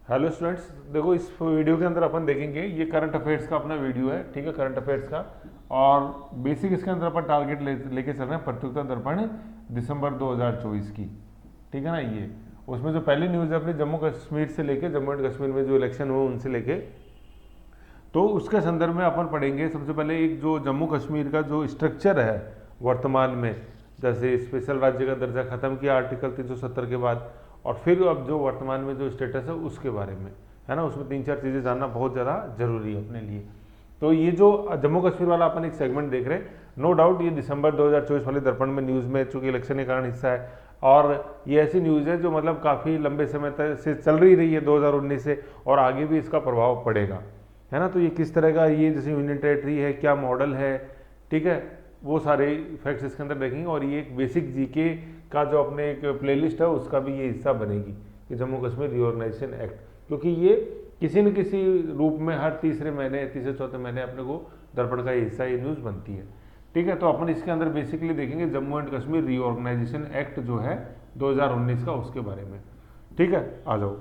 Hello students, देखो इस video के अंदर अपन देखेंगे, ये करंट अफेयर्स का अपना वीडियो है, ठीक है, करंट अफेयर्स का। और बेसिक इसके अंदर अपन टारगेट लेके चल रहे हैं प्रतियोगिता दर्पण दिसंबर 2024 की, ठीक है ना। ये उसमें जो पहली न्यूज़ है अपनी जम्मू कश्मीर से लेके, जम्मू एंड कश्मीर में जो इलेक्शन हुए उनसे लेके, तो उसके संदर्भ में अपन पढ़ेंगे। सबसे पहले एक जो जम्मू कश्मीर का जो स्ट्रक्चर है वर्तमान में, जैसे स्पेशल राज्य का दर्जा खत्म किया आर्टिकल 370 के बाद, और फिर अब जो वर्तमान में जो स्टेटस है उसके बारे में, है ना। उसमें 3-4 चीज़ें जानना बहुत ज़्यादा जरूरी है अपने लिए। तो ये जो जम्मू कश्मीर वाला अपन एक सेगमेंट देख रहे हैं, नो डाउट ये दिसंबर 2024 वाले दर्पण में न्यूज़ में, चूंकि इलेक्शन के कारण हिस्सा है, और ये ऐसी न्यूज़ है जो मतलब काफ़ी लंबे समय तक से चल रही है 2019 से, और आगे भी इसका प्रभाव पड़ेगा, है ना। तो ये किस तरह का, ये जैसे यूनियन टेरेटरी है, क्या मॉडल है, ठीक है, वो सारे फैक्ट्स इसके अंदर देखेंगे। और ये एक बेसिक जीके का जो अपने एक प्लेलिस्ट है उसका भी ये हिस्सा बनेगी कि जम्मू कश्मीर रिओर्गनाइजेशन एक्ट, क्योंकि ये किसी न किसी रूप में हर तीसरे महीने, तीसरे चौथे महीने अपने को दर्पण का हिस्सा ये न्यूज़ बनती है, ठीक है। तो अपन इसके अंदर बेसिकली देखेंगे Jammu and Kashmir reorganisation act जो है 2019 का, उसके बारे में, ठीक है। आ जाओ,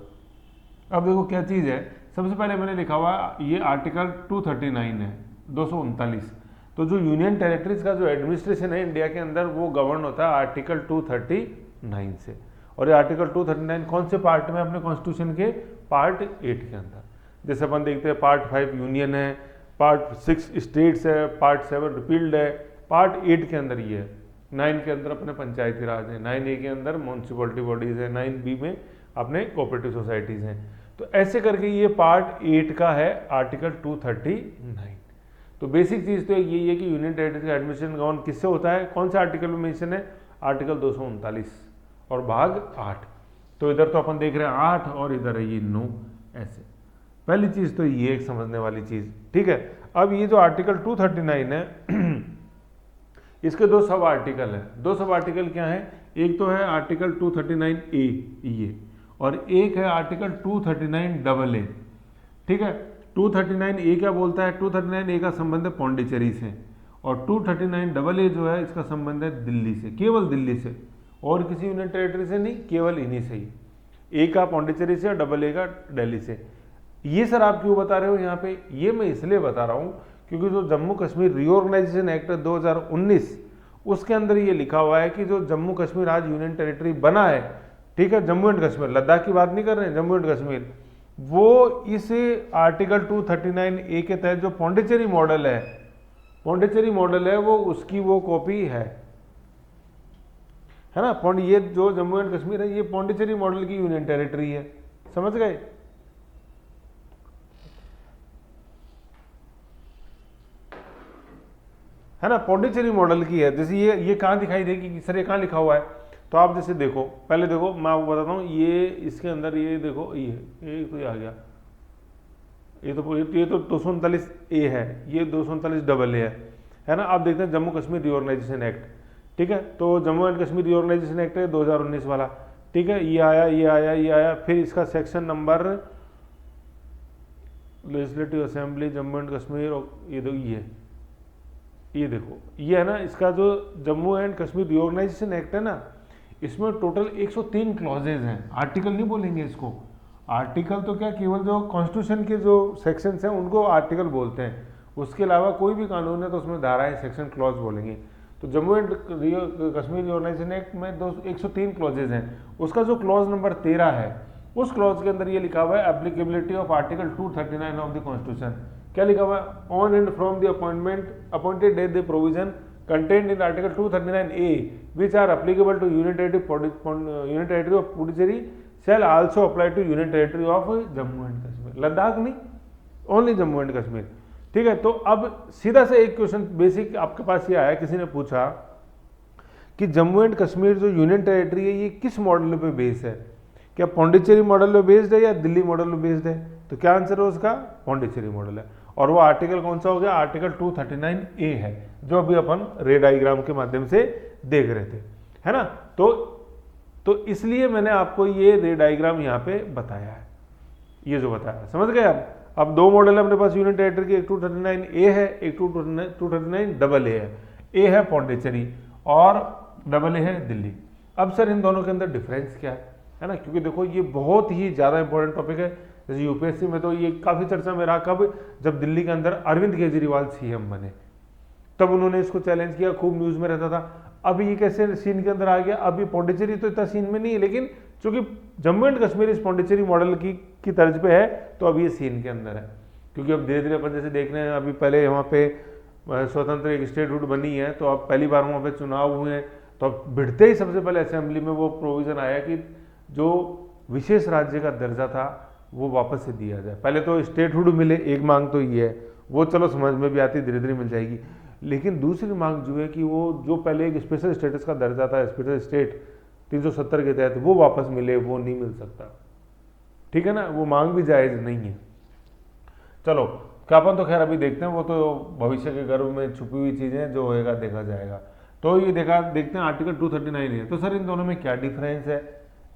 अब देखो क्या चीज़ है। सबसे पहले मैंने लिखा हुआ ये आर्टिकल 239 है, 239। तो जो यूनियन टेरिटरीज का जो एडमिनिस्ट्रेशन है इंडिया के अंदर, वो गवर्न होता है आर्टिकल 239 से। और ये आर्टिकल 239 कौन से पार्ट में, अपने कॉन्स्टिट्यूशन के पार्ट 8 के अंदर। जैसे अपन देखते हैं पार्ट 5 यूनियन है, पार्ट 6 स्टेट्स है, पार्ट 7 रिपील्ड है, पार्ट 8 के अंदर ये है, 9 के अंदर अपने पंचायती राज है, 9A के अंदर म्यूनसिपलिटी बॉडीज है, 9B में अपने कोऑपरेटिव सोसाइटीज़ हैं। तो ऐसे करके ये पार्ट 8 का है आर्टिकल 239। तो बेसिक चीज़ तो यही है कि यूनियन टेरिटरी का एडमिनिस्ट्रेशन गवर्न किससे होता है, कौन सा आर्टिकल में मेंशन है, आर्टिकल 239 और भाग 8। तो इधर तो अपन देख रहे हैं 8 और इधर है ये 9, ऐसे। पहली चीज़ तो ये एक समझने वाली चीज़, ठीक है। अब ये जो आर्टिकल 239 है इसके दो सब आर्टिकल हैं। दो सब आर्टिकल क्या हैं, एक तो है आर्टिकल 239A ये, और एक है आर्टिकल 239AA, ठीक है। 239A क्या बोलता है, 239A का संबंध है पौंडीचेरी से, और 239AA जो है इसका संबंध है दिल्ली से, केवल दिल्ली से, और किसी यूनियन टेरिटरी से नहीं, केवल इन्हीं से ही। ए का पौंडीचेरी से और AA का दिल्ली से। ये सर आप क्यों बता रहे हो यहाँ पे, ये मैं इसलिए बता रहा हूँ क्योंकि जो जम्मू कश्मीर रिओर्गनाइजेशन एक्ट 2019 उसके अंदर ये लिखा हुआ है कि जो जम्मू कश्मीर आज यूनियन टेरिटरी बना है, ठीक है, जम्मू एंड कश्मीर, लद्दाख की बात नहीं कर रहे हैं, जम्मू एंड कश्मीर, वो इस आर्टिकल 239A के तहत जो पौंडीचेरी मॉडल है, पौंडीचेरी मॉडल है वो उसकी वो कॉपी है ना। ये जो जम्मू एंड कश्मीर है ये पौंडीचेरी मॉडल की यूनियन टेरिटरी है, समझ गए। है ना, पौंडीचेरी मॉडल की है। जैसे ये कहाँ दिखाई देगी कि सर ये कहाँ लिखा हुआ है, तो आप जैसे देखो, पहले देखो मैं आपको बताता हूँ, ये इसके अंदर ये देखो, ये तो ये आ गया, ये तो 239A है, ये 239AA है ना। आप देखते हैं जम्मू कश्मीर रिओर्गनाइजेशन एक्ट, ठीक है। तो Jammu and Kashmir reorganisation act है 2019 वाला, ठीक है। ये आया, ये आया, ये आया, फिर इसका section number legislative assembly Jammu and Kashmir, और ये देखो ये है ना, इसका जो Jammu and Kashmir reorganisation act है ना, इसमें टोटल 103 क्लॉजेज हैं। आर्टिकल नहीं बोलेंगे इसको, आर्टिकल तो क्या, केवल जो कॉन्स्टिट्यूशन के जो सेक्शंस हैं उनको आर्टिकल बोलते हैं, उसके अलावा कोई भी कानून है तो उसमें धाराएं, सेक्शन, क्लॉज बोलेंगे। तो Jammu and Kashmir reorganisation act में 103 क्लॉजेज हैं। उसका जो क्लॉज नंबर 13 है, उस क्लॉज के अंदर ये लिखा हुआ है applicability of article 239 of the constitution. क्या लिखा हुआ है, on and from the appointed date the provision contained in article 239A which are applicable to union territory of Puducherry shall also apply to union territory of Jammu and Kashmir. Ladakh नहीं, only Jammu and Kashmir, ठीक है। तो अब सीधा से एक क्वेश्चन बेसिक आपके पास ये आया, किसी ने पूछा कि जम्मू एंड कश्मीर जो यूनियन टेरिटरी है ये किस मॉडल पे बेस्ड है, क्या पौंडीचेरी मॉडल पे बेस्ड है या दिल्ली मॉडल पे बेस्ड है। तो क्या आंसर है उसका, पौंडीचेरी मॉडल है। और वो आर्टिकल कौन सा हो गया, आर्टिकल 239A है, जो अभी अपन रे डायग्राम के माध्यम से देख रहे थे, है ना। तो इसलिए मैंने आपको ये रे डायग्राम यहाँ पे बताया है, ये जो बताया, समझ गए आप। अब दो मॉडल है अपने पास यूनियन टेरिटरी के, एक 239A है, एक 239AA है। ए है पौंडीचेरी और AA है दिल्ली। अब सर इन दोनों के अंदर डिफरेंस क्या है ना, क्योंकि देखो ये बहुत ही ज़्यादा इंपॉर्टेंट टॉपिक है। जैसे यूपीएससी में तो ये काफ़ी चर्चा में रहा, कब, जब दिल्ली के अंदर अरविंद केजरीवाल सीएम बने तब उन्होंने इसको चैलेंज किया, खूब न्यूज़ में रहता था। अब ये कैसे सीन के अंदर आ गया, अब ये पौंडीचेरी तो इतना सीन में नहीं है, लेकिन चूंकि जम्मू एंड कश्मीर इस पौंडीचेरी मॉडल की तर्ज पे है तो अब ये सीन के अंदर है। क्योंकि अब धीरे धीरे अपन जैसे देख रहे हैं, अभी पहले वहाँ पे स्वतंत्र एक स्टेटहुड बनी है, तो अब पहली बार वहाँ पे चुनाव हुए हैं, तो अब भिड़ते ही सबसे पहले असेंबली में वो प्रोविज़न आया कि जो विशेष राज्य का दर्जा था वो वापस से दिया जाए। पहले तो स्टेटहुड मिले, एक मांग तो ये है, वो चलो समझ में भी आती, धीरे धीरे मिल जाएगी। लेकिन दूसरी मांग जो है कि वो जो पहले एक स्पेशल स्टेटस का दर्जा था, स्पेशल स्टेट 370 के तहत, वो वापस मिले, वो नहीं मिल सकता। ठीक है ना, वो मांग भी जायज़ नहीं है। चलो कापन तो खैर अभी देखते हैं, वो तो भविष्य के गर्भ में छुपी हुई चीज़ें, जो होएगा देखा जाएगा। तो ये देखते हैं आर्टिकल 239 है, तो सर इन दोनों में क्या डिफरेंस है,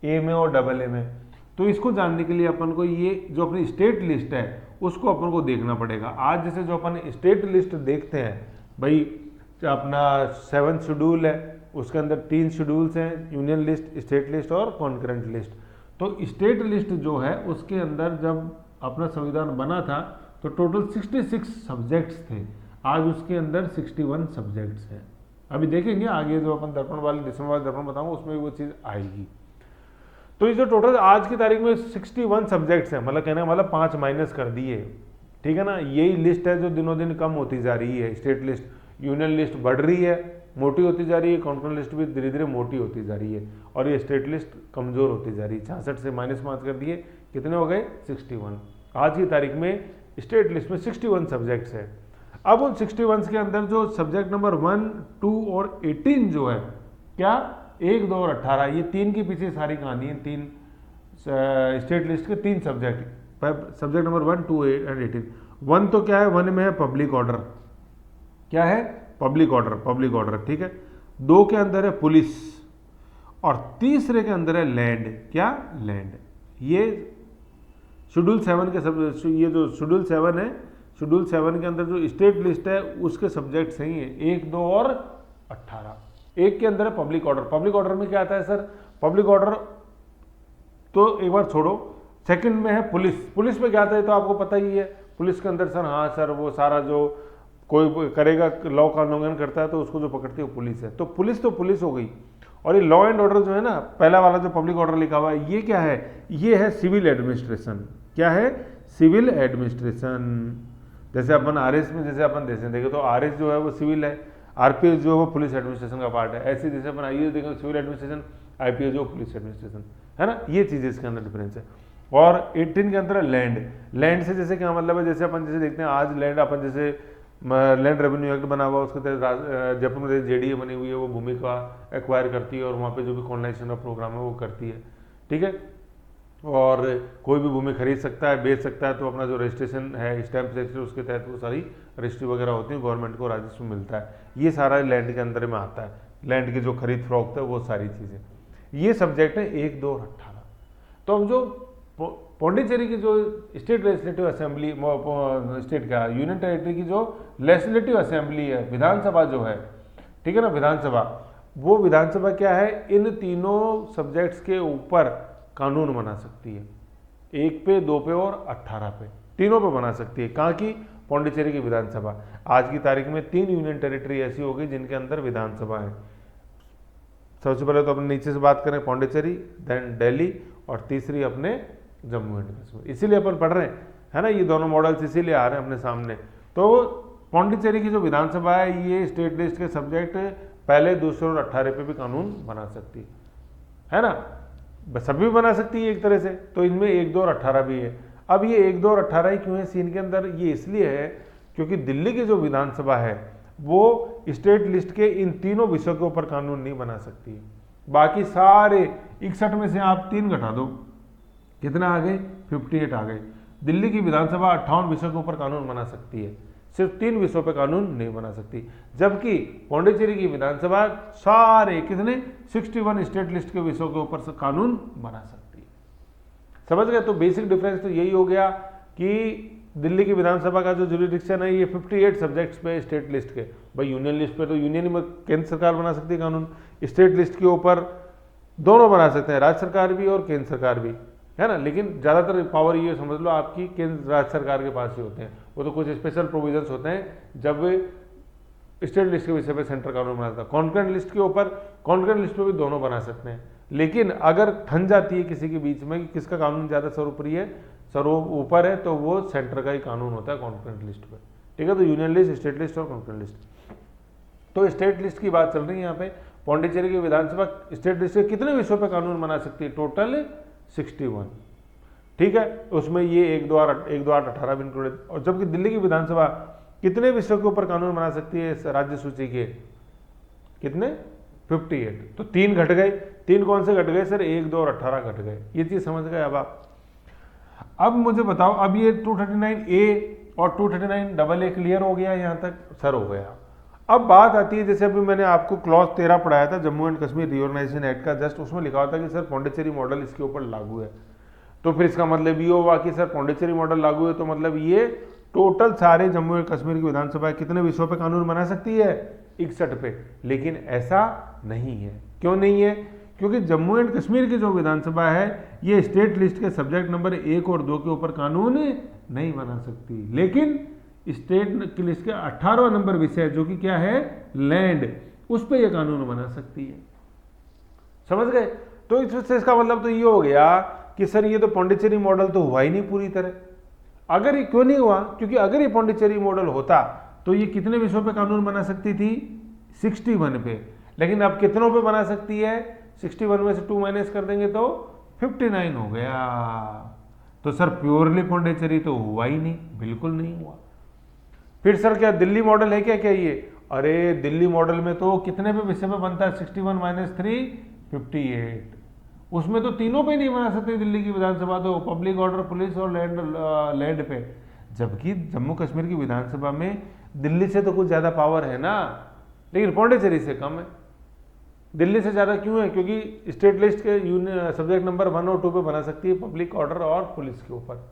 ए में और डबल ए में। तो इसको जानने के लिए अपन को ये जो अपनी स्टेट लिस्ट है उसको अपन को देखना पड़ेगा। आज जैसे जो अपन स्टेट लिस्ट देखते हैं भाई, अपना 7 शेड्यूल है, उसके अंदर 3 शेड्यूल्स हैं, यूनियन लिस्ट, स्टेट लिस्ट और कॉन्करेंट लिस्ट। तो स्टेट लिस्ट जो है उसके अंदर जब अपना संविधान बना था तो टोटल 66 सब्जेक्ट्स थे, आज उसके अंदर 61 सब्जेक्ट्स हैं। अभी देखेंगे आगे जो अपन दर्पण वाले दिसंबर वाले दर्पण बताऊंगा उसमें वो चीज़ आएगी। तो ये जो टोटल आज की तारीख में 61 सब्जेक्ट्स हैं, मतलब कहने का मतलब 5 माइनस कर दिए, ठीक है ना। यही लिस्ट है जो दिनों दिन कम होती जा रही है। स्टेट लिस्ट, यूनियन लिस्ट बढ़ रही है, मोटी होती जा रही है, कॉन्करेंट लिस्ट भी धीरे धीरे मोटी होती जा रही है, और ये स्टेट लिस्ट कमज़ोर होती जा रही है। 66 से -5 कर दिए, कितने हो गए 61। आज की तारीख में स्टेट लिस्ट में 61 सब्जेक्ट्स है। अब उन 61 के अंदर जो सब्जेक्ट नंबर 1, 2 और 18 जो है, क्या 1, 2 और 18, ये 3 के पीछे सारी कहानी है। 3 स्टेट लिस्ट के 3 सब्जेक्ट, सब्जेक्ट नंबर 1, 2 एंड 18। 1 तो क्या है, 1 में है पब्लिक ऑर्डर, क्या है पब्लिक ऑर्डर, ठीक है। 2 के अंदर है पुलिस, और तीसरे के अंदर है लैंड, क्या लैंड। ये शेड्यूल 7 के सब, ये जो शेड्यूल 7 है, शेड्यूल 7 के अंदर जो स्टेट लिस्ट है उसके सब्जेक्ट सही है 1, 2 और 18। एक के अंदर है पब्लिक ऑर्डर। पब्लिक ऑर्डर में क्या आता है सर, पब्लिक ऑर्डर तो एक बार छोड़ो, सेकंड में है पुलिस। पुलिस में क्या आता है तो आपको पता ही है, पुलिस के अंदर सर, हाँ सर, वो सारा जो कोई करेगा, लॉ का उल्लंघन करता है तो उसको जो पकड़ती है वो पुलिस है। तो पुलिस हो गई। और ये लॉ एंड ऑर्डर जो है ना, पहला वाला जो पब्लिक ऑर्डर लिखा हुआ है, ये क्या है, ये है सिविल एडमिनिस्ट्रेशन। क्या है, सिविल एडमिनिस्ट्रेशन। जैसे अपन आरएस में जैसे अपन देखे तो आरएस जो है वो सिविल है, आरपीएस जो है वो पुलिस एडमिनिस्ट्रेशन का पार्ट है। ऐसे जैसे अपन आईएएस देखेंगे सिविल एडमिनिस्ट्रेशन, आईपीएस जो पुलिस एडमिनिस्ट्रेशन है ना, ये चीज़ें इसके अंदर डिफरेंस है। और 18 के अंदर लैंड से जैसे क्या मतलब है, जैसे अपन जैसे देखते हैं आज लैंड, अपन जैसे लैंड रेवेन्यू एक्ट बना हुआ, उसके तहत जयपुर में जेडीए बनी हुई है, वो भूमि का एक्वायर करती है और वहाँ पे जो भी कॉलोनाइजेशन का प्रोग्राम है वो करती है, ठीक है। और कोई भी भूमि खरीद सकता है, बेच सकता है, तो अपना जो रजिस्ट्रेशन है स्टैम्प रजिस्टर, उसके तहत वो सारी रजिस्ट्री वगैरह होती है, गवर्नमेंट को राजस्व मिलता है। ये सारा लैंड के अंदर में आता है, लैंड की जो खरीद फरोख्त है वो सारी चीज़ें। ये सब्जेक्ट है 1, 2 और 18। तो हम जो पौंडीचेरी की जो स्टेट लेजिस्लेटिव असेंबली, स्टेट का यूनियन टेरिटरी की जो लेजिस्लेटिव असेंबली है, विधानसभा जो है, ठीक है ना, विधानसभा, वो विधानसभा क्या है, इन तीनों सब्जेक्ट्स के ऊपर कानून बना सकती है। 1 पे, 2 पे और 18 पे, तीनों पे बना सकती है। कहाँ की, पौंडीचेरी की विधानसभा। आज की तारीख में 3 यूनियन टेरिटरी ऐसी होगी जिनके अंदर विधानसभा है। सबसे पहले तो अपने नीचे से बात करें, पौंडीचेरी, देन दिल्ली, और तीसरी अपने जम्मू एंड कश्मीर। इसीलिए अपन पढ़ रहे हैं, है ना, ये दोनों मॉडल्स इसीलिए आ रहे हैं अपने सामने। तो पौंडीचेरी की जो विधानसभा है, ये स्टेट लिस्ट के सब्जेक्ट पहले, दूसरे और 18 पे भी कानून बना सकती है ना, सभी बना सकती है एक तरह से। तो इनमें 1, 2 और 18 भी है। अब ये 1, 2 और 18 ही क्यों है सीन के अंदर, ये इसलिए है क्योंकि दिल्ली की जो विधानसभा है वो स्टेट लिस्ट के इन तीनों विषयों के ऊपर कानून नहीं बना सकती है। बाकी सारे 61 में से आप 3 घटा दो, कितना आ गए, 58 आ गए। दिल्ली की विधानसभा 58 विषयों के ऊपर कानून बना सकती है, सिर्फ 3 विषयों पर कानून नहीं बना सकती। जबकि पौंडीचेरी की विधानसभा सारे कितने 61 स्टेट लिस्ट के विषयों के ऊपर कानून बना सकती है। समझ गए। तो बेसिक डिफरेंस तो यही हो गया कि दिल्ली की विधानसभा का जो जुरिडिक्शन है ये 58 सब्जेक्ट्स पे स्टेट लिस्ट के, भाई यूनियन लिस्ट पे तो यूनियन में केंद्र सरकार बना सकती है कानून, स्टेट लिस्ट के ऊपर दोनों बना सकते हैं, राज्य सरकार भी और केंद्र सरकार भी। है ना। लेकिन ज़्यादातर पावर ये समझ लो आपकी केंद्र राज्य सरकार के पास ही होते हैं, वो तो कुछ स्पेशल प्रोविजंस होते हैं जब स्टेट लिस्ट के विषय पे सेंटर कानून बनाता है। कॉन्करेंट लिस्ट के ऊपर, कॉन्करेंट लिस्ट पे भी दोनों बना सकते हैं, लेकिन अगर ठन जाती है किसी के बीच में कि किसका कानून ज़्यादा सर्वोपरि है, ऊपर है, तो वो सेंटर का ही कानून होता है कॉन्करेंट लिस्ट पे, ठीक है। तो यूनियन लिस्ट, स्टेट लिस्ट और कॉन्करेंट लिस्ट। तो स्टेट लिस्ट की बात चल रही है यहाँ पे। पौंडीचेरी की विधानसभा स्टेट लिस्ट के कितने विषयों पे कानून बना सकती है? टोटल 61, ठीक है। उसमें ये 1, 2, 8, 18 भी इंक्लूडेड। और जबकि दिल्ली की विधानसभा कितने विषयों के ऊपर कानून बना सकती है इस राज्य सूची के? कितने? 58। तो 3 घट गए। 3 कौन से घट गए सर? 1, 2 और 18 घट गए। ये चीज समझ गए अब आप? अब मुझे बताओ, अब ये 239A और 239AA क्लियर हो गया यहाँ तक? सर हो गया। अब बात आती है, जैसे अभी मैंने आपको क्लॉज 13 पढ़ाया था Jammu and Kashmir reorganisation act का, जस्ट उसमें लिखा होता कि सर पौंडीचेरी मॉडल इसके ऊपर लागू है। तो फिर इसका मतलब ये हुआ कि सर पौंडीचेरी मॉडल लागू है, तो मतलब ये टोटल सारे जम्मू एंड कश्मीर की विधानसभा कितने विषयों पे कानून बना सकती है? 61 पे। लेकिन ऐसा नहीं है। क्यों नहीं है? क्योंकि जम्मू एंड कश्मीर की जो विधानसभा है ये स्टेट लिस्ट के सब्जेक्ट नंबर 1 और 2 के ऊपर कानून नहीं बना सकती, लेकिन स्टेट की लिस्ट के 18वां नंबर विषय जो कि क्या है? लैंड, उस पर यह कानून बना सकती है। समझ गए? तो इसका मतलब तो ये हो गया कि सर ये तो पौंडीचेरी मॉडल तो हुआ ही नहीं पूरी तरह। अगर ये क्यों नहीं हुआ? क्योंकि अगर ये पौंडीचेरी मॉडल होता तो ये कितने विषयों पे कानून बना सकती थी? 61 पे। लेकिन अब कितनों पे बना सकती है? 61 में से 2 माइनस कर देंगे तो 59 हो गया। तो सर प्योरली पौंडीचेरी तो हुआ ही नहीं, बिल्कुल नहीं हुआ। फिर सर क्या दिल्ली मॉडल है क्या ये? अरे दिल्ली मॉडल में तो कितने पे विषय पे बनता है? 61 - 3 58। उसमें तो तीनों पे नहीं बना सकते दिल्ली की विधानसभा, तो पब्लिक ऑर्डर, पुलिस और लैंड पे। जबकि जम्मू कश्मीर की विधानसभा में दिल्ली से तो कुछ ज्यादा पावर है ना, लेकिन पौंडीचेरी से कम है। दिल्ली से ज्यादा क्यों है? क्योंकि स्टेट लिस्ट के सब्जेक्ट नंबर 1 और 2 पे बना सकती है, पब्लिक ऑर्डर और पुलिस के ऊपर।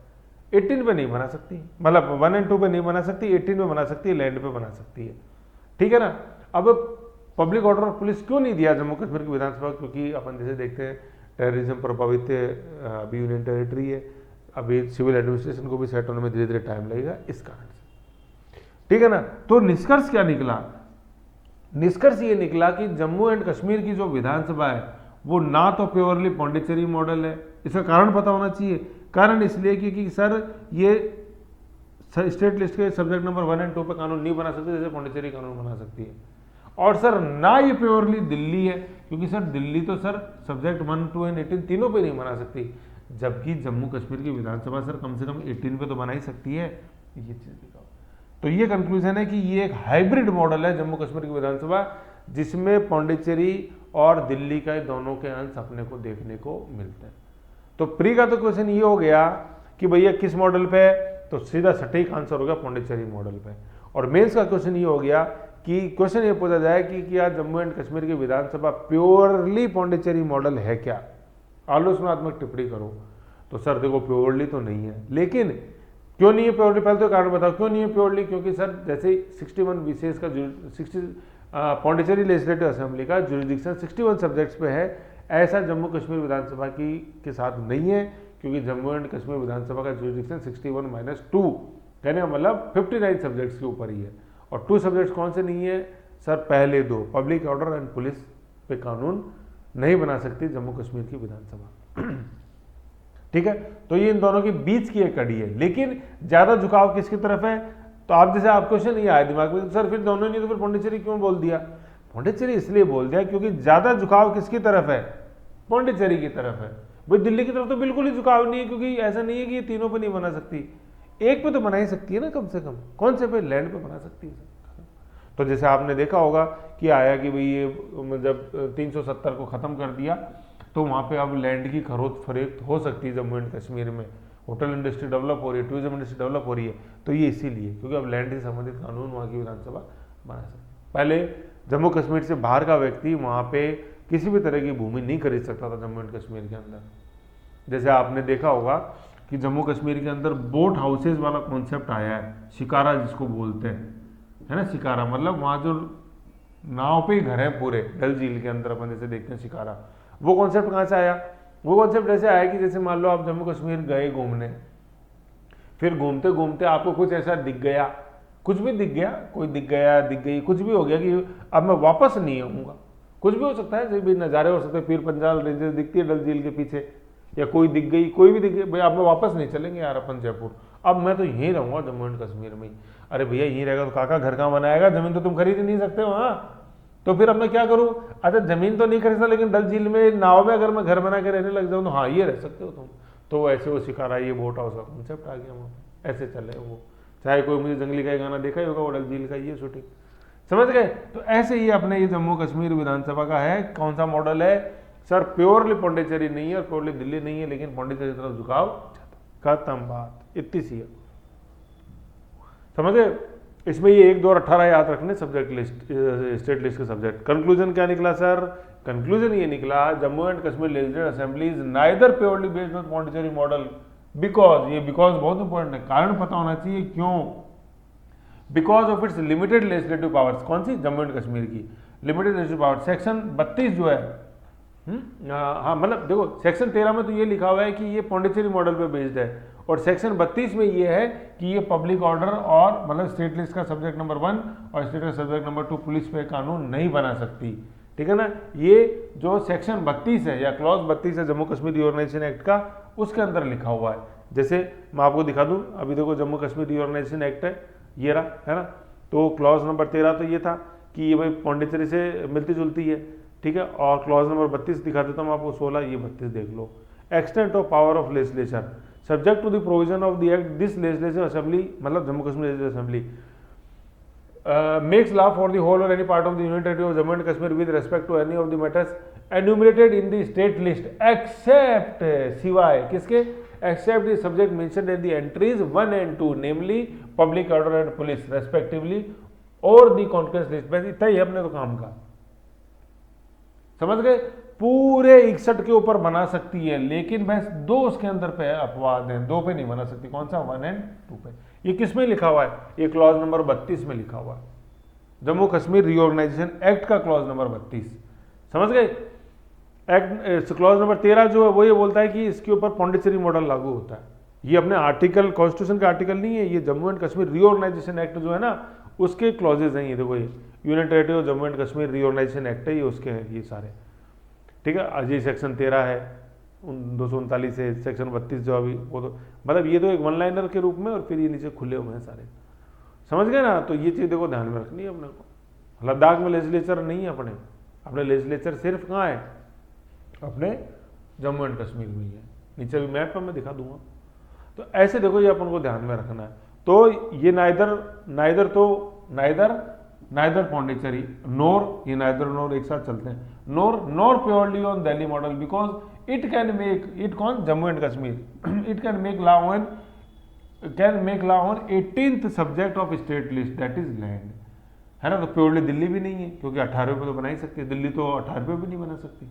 18 पे नहीं बना सकती, मतलब 1 और 2 पे नहीं बना सकती, 18 पे बना सकती है, लैंड पे बना सकती है, ठीक है ना। अब पब्लिक ऑर्डर और पुलिस क्यों नहीं दिया जम्मू कश्मीर की विधानसभा? क्योंकि अपन जैसे देखते हैं टेररिज्म प्रभावित अभी यूनियन टेरिटरी है, अभी सिविल एडमिनिस्ट्रेशन को भी सेट होने में धीरे धीरे टाइम लगेगा इस कारण से, ठीक है ना। तो निष्कर्ष क्या निकला? निष्कर्ष ये निकला कि जम्मू एंड कश्मीर की जो विधानसभा है वो ना तो प्योरली पौंडीचेरी मॉडल है। इसका कारण पता होना चाहिए। कारण इसलिए क्योंकि सर ये स्टेट लिस्ट के सब्जेक्ट नंबर 1 और 2 पे कानून नहीं बना सकते जैसे पौंडीचेरी कानून बना सकती है। और सर ना ये प्योरली दिल्ली है, क्योंकि सर दिल्ली तो सर सब्जेक्ट 1, 2 और 18 तीनों पे नहीं बना सकती, जबकि जम्मू कश्मीर की विधानसभा सर कम से कम 18 पे तो बना ही सकती है। ये चीज दिखाओ। तो ये कंक्लूजन है कि ये एक हाइब्रिड मॉडल है जम्मू कश्मीर की विधानसभा, जिसमें पौंडीचेरी और दिल्ली का दोनों के अंश अपने को देखने को मिलते हैं। तो प्री का तो क्वेश्चन ये हो गया कि भैया किस मॉडल पे, तो सीधा सटीक आंसर हो गया पौंडीचेरी मॉडल पे। और मेंस का क्वेश्चन ये हो गया कि क्वेश्चन ये पूछा जाए कि क्या जम्मू एंड कश्मीर की विधानसभा प्योरली पौंडीचेरी मॉडल है क्या? आलोचनात्मक टिप्पणी करो। तो सर देखो प्योरली तो नहीं है, लेकिन क्यों नहीं है प्योरली? पहले तो कारण बताओ क्यों नहीं है प्योरली। क्योंकि सर जैसे 61 विशेष का पौंडीचेरी लेजिस्लेटिव असेंबली का जुरिडिक्शन 61 सब्जेक्ट्स पे है, ऐसा जम्मू कश्मीर विधानसभा की के साथ नहीं है, क्योंकि जम्मू एंड कश्मीर विधानसभा का जुरिडिक्शन 61 - 2 कहने का मतलब 59 सब्जेक्ट्स के ऊपर ही है। और 2 सब्जेक्ट्स कौन से नहीं है सर? पहले 2 पब्लिक ऑर्डर एंड पुलिस पे कानून नहीं बना सकती जम्मू कश्मीर की विधानसभा, ठीक है। तो ये इन दोनों के बीच की एक कड़ी है, लेकिन ज्यादा झुकाव किसकी तरफ है? तो आप जैसे आप क्वेश्चन ये आया दिमाग में, सर फिर दोनों नहीं तो फिर पौंडीचेरी क्यों बोल दिया? पौंडीचेरी इसलिए बोल दिया क्योंकि ज्यादा झुकाव किसकी तरफ है? पौंडीचेरी की तरफ है। भाई दिल्ली की तरफ तो बिल्कुल ही झुकाव नहीं है, क्योंकि ऐसा नहीं है कि ये तीनों पे नहीं बना सकती, एक पे तो बना ही सकती है ना कम से कम। कौन से पे? लैंड पे बना सकती है। तो जैसे आपने देखा होगा कि आया कि भाई ये जब 370 को खत्म कर दिया तो वहाँ पे अब लैंड की खरीद फरोख्त हो सकती है जम्मू एंड कश्मीर में, होटल इंडस्ट्री डेवलप हो रही है, टूरिज्म इंडस्ट्री डेवलप हो रही है। तो ये इसीलिए क्योंकि अब लैंड से संबंधित कानून वहाँ की विधानसभा बना सकती है। पहले जम्मू कश्मीर से बाहर का व्यक्ति वहाँ पे किसी भी तरह की भूमि नहीं खरीद सकता था जम्मू एंड कश्मीर के अंदर। जैसे आपने देखा होगा कि जम्मू कश्मीर के अंदर बोट हाउसेज वाला कॉन्सेप्ट आया है, शिकारा जिसको बोलते हैं, है ना। शिकारा मतलब वहाँ जो नाव पे ही घर है पूरे डल झील के अंदर, अपन जैसे देखते हैं शिकारा, वो कॉन्सेप्ट कहाँ से आया? वो कॉन्सेप्ट ऐसे आया कि जैसे मान लो आप जम्मू कश्मीर गए घूमने, फिर घूमते घूमते आपको कुछ ऐसा दिख गया, कुछ भी दिख गया, कोई दिख गया, दिख गई, कुछ भी हो गया कि अब मैं वापस नहीं आऊँगा। कुछ भी हो सकता है, जैसे भी नज़ारे हो सकते हैं, पीर पंजाल रेंजेस दिखती है डल झील के पीछे, या कोई दिख गई, कोई भी दिख गई, भाई अब मैं वापस नहीं चलेंगे यार अपन जयपुर, अब मैं तो यहीं रहूँगा जम्मू एंड कश्मीर में ही। अरे भैया यहीं रहेगा तो काका घर कहाँ बनाएगा, जमीन तो तुम खरीद ही नहीं सकते वहाँ, तो फिर अब मैं क्या करूँ? अच्छा जमीन तो नहीं खरीद सकता, लेकिन डल झील में नाव में अगर मैं घर बना के रहने लग जाऊँ तो हाँ ये रह सकते हो तुम। तो ऐसे वो शिकारा, ये बोट हाउस का कॉन्सेप्ट आ गया वहाँ पे, ऐसे चले वो। चाहे कोई मुझे जंगली का गाना देखा ही होगा, वो डल झील का ये शूटिंग, समझ गए? तो ऐसे ही अपने ये जम्मू कश्मीर विधानसभा का है। कौन सा मॉडल है सर? प्योरली पौंडीचेरी नहीं है और प्योरली दिल्ली नहीं है, लेकिन पौंडीचेरी की तरफ झुकाव, खत्म बात, इतनी सी है, समझ गए? इसमें ये 1, 2 और 18 याद रखने सब्जेक्ट लिस्ट, स्टेट लिस्ट के सब्जेक्ट। कंक्लूजन क्या निकला सर? कंक्लूजन ये निकला, Jammu and Kashmir legislative assembly is neither purely based on Pondicherry model because, ये बिकॉज बहुत इंपॉर्टेंट है, कारण पता होना चाहिए क्यों। Because of its limited legislative powers, कौन सी? जम्मू एंड कश्मीर की लिमिटेड लेजिस्लेटिव पावर। सेक्शन 32 जो है, हाँ मतलब देखो सेक्शन 13 में तो ये लिखा हुआ है कि ये पौंडीचेरी मॉडल पे बेस्ड है, और सेक्शन 32 में ये है कि ये पब्लिक ऑर्डर और मतलब स्टेट लिस्ट का सब्जेक्ट नंबर 1 और स्टेट का सब्जेक्ट नंबर 2 पुलिस पे कानून नहीं बना सकती, ठीक है ना। ये जो सेक्शन 32 है या क्लॉज 32 है जम्मू कश्मीर रिओर्गनाइजेशन एक्ट का, उसके अंदर लिखा हुआ है। जैसे मैं आपको दिखा दूं, अभी देखो जम्मू कश्मीर रिओर्गनाइजेशन एक्ट है, ये रहा, है ना। तो क्लॉज नंबर 13 तो ये था कि ये भाई पौंडीचेरी से मिलती जुलती है, ठीक है। और क्लॉज नंबर 32 दिखा देता हूँ आपको, 16, ये 32 देख लो। Extent of power of legislature subject to the provision of the act, this legislative assembly मतलब Jammu Kashmir legislative assembly makes law for the whole or any part of the Union Territory of Jammu and Kashmir with respect to any of the matters enumerated in the state list except, सिवाय किसके? except the subject mentioned in the entries 1 and 2 namely public order and police respectively or the concurrence list। बस इतना ही अपने तो काम का, समझ गए? पूरे 61 के ऊपर बना सकती है, लेकिन बस 2 उसके अंदर पे अपवाद हैं, 2 पे नहीं बना सकती। कौन सा? 1 and 2 पे। ये किस में लिखा हुआ है? ये क्लॉज नंबर 32 में लिखा हुआ है, जम्मू कश्मीर रिओर्गनाइजेशन एक्ट का क्लॉज नंबर 32, समझ गए? एक्ट क्लॉज नंबर 13 जो है वो ये बोलता है कि इसके ऊपर पौंडीचेरी मॉडल लागू होता है। ये अपने आर्टिकल, कॉन्स्टिट्यूशन का आर्टिकल नहीं है, ये Jammu and Kashmir reorganisation act जो है ना, उसके क्लॉजेज हैं। ये देखो, ये union territory of Jammu and Kashmir reorganisation act है, ये उसके हैं ये सारे, ठीक है। अजय सेक्शन 13 है 239 से सेक्शन 32 जो अभी वो, तो मतलब ये तो एक वन लाइनर के रूप में, और फिर ये नीचे खुले हुए हैं सारे, समझ गए ना। तो ये चीज़ देखो ध्यान में रखनी है अपने को। लद्दाख में लेजिस्लेचर नहीं है अपने लेजिस्लेचर सिर्फ कहाँ है? अपने जम्मू एंड कश्मीर में ही है। नीचे भी मैप पर मैं दिखा दूंगा। तो ऐसे देखो, ये अपन को ध्यान में रखना है। तो ये नाइदर पौंडीचेरी नोर, ये नाइदर नोर एक साथ चलते हैं, nor purely on Delhi model because it can make it, कौन? Jammu and Kashmir, it can make law on 18th subject of state list that is land, है ना। तो प्योरली दिल्ली भी नहीं है, क्योंकि 18 पे तो बना ही सकती है, दिल्ली तो 18 पे भी नहीं बना सकती।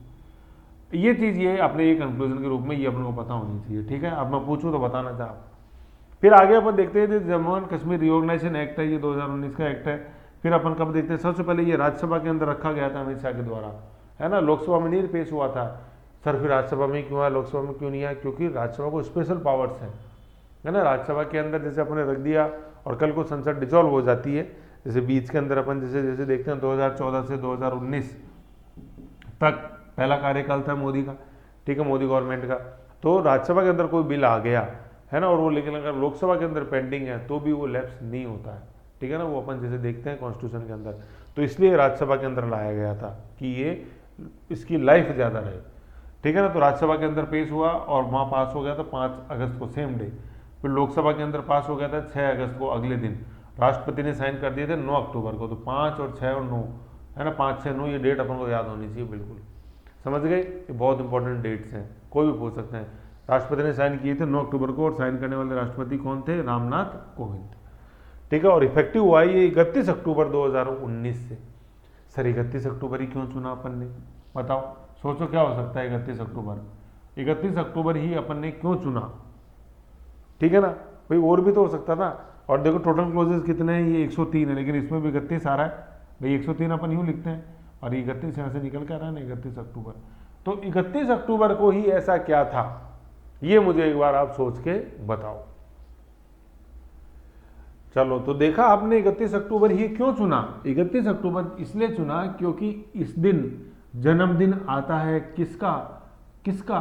ये चीज़ ये अपने ये कंक्लूजन के रूप में ये अपने को पता होनी चाहिए, ठीक है। अब मैं पूछूं तो बताना चाह। फिर आगे अपन देखते हैं Jammu and Kashmir reorganisation act है, ये 2019 का एक्ट है। फिर अपन कब देखते हैं? सबसे पहले ये राज्यसभा के अंदर रखा गया था अमित शाह के द्वारा, है ना। लोकसभा में नहीं पेश हुआ था सर, फिर राज्यसभा में क्यों आया, लोकसभा में क्यों नहीं आया? क्योंकि राज्यसभा को स्पेशल पावर्स हैं, है ना। राज्यसभा के अंदर जैसे अपने रख दिया और कल को संसद डिसॉल्व हो जाती है, जैसे बीच के अंदर अपन जैसे देखते हैं 2014 से 2019 तक पहला कार्यकाल था मोदी का, ठीक है, मोदी गवर्नमेंट का। तो राज्यसभा के अंदर कोई बिल आ गया, है ना, और वो लेकिन अगर लोकसभा के अंदर पेंडिंग है तो भी वो लैप्स नहीं होता है, ठीक है ना। वो अपन जैसे देखते हैं कॉन्स्टिट्यूशन के अंदर, तो इसलिए राज्यसभा के अंदर लाया गया था कि ये इसकी लाइफ ज़्यादा रहे, ठीक है ना। तो राज्यसभा के अंदर पेश हुआ और वहाँ पास हो गया था 5 अगस्त को, सेम डे। फिर लोकसभा के अंदर पास हो गया था 6 अगस्त को, अगले दिन। राष्ट्रपति ने साइन कर दिए थे 9 अक्टूबर को। तो 5 और 6 और 9, है ना, 5, 6, 9 ये डेट अपन को याद होनी चाहिए बिल्कुल, समझ गए। ये बहुत इंपॉर्टेंट डेट्स हैं, कोई भी पूछ सकते हैं। राष्ट्रपति ने साइन किए थे 9 अक्टूबर को, और साइन करने वाले राष्ट्रपति कौन थे? रामनाथ कोविंद, ठीक है। और इफेक्टिव हुआ ये 31 अक्टूबर 2019 से। सर 31 अक्टूबर ही क्यों चुना अपन ने? बताओ, सोचो क्या हो सकता है 31 अक्टूबर? 31 अक्टूबर ही अपन ने क्यों चुना? ठीक है ना भाई, और भी तो हो सकता था। और देखो टोटल क्लोजेस कितने हैं? ये 103 है, लेकिन इसमें भी 31 आ रहा है भाई। 103 अपन यूँ लिखते हैं, और ये 31 यहाँ से निकल कर आ रहा है ना, 31 अक्टूबर। तो 31 अक्टूबर को ही ऐसा क्या था, ये मुझे एक बार आप सोच के बताओ। चलो, तो देखा आपने 31 अक्टूबर ही क्यों चुना? 31 अक्टूबर इसलिए चुना क्योंकि इस दिन जन्मदिन आता है किसका? किसका?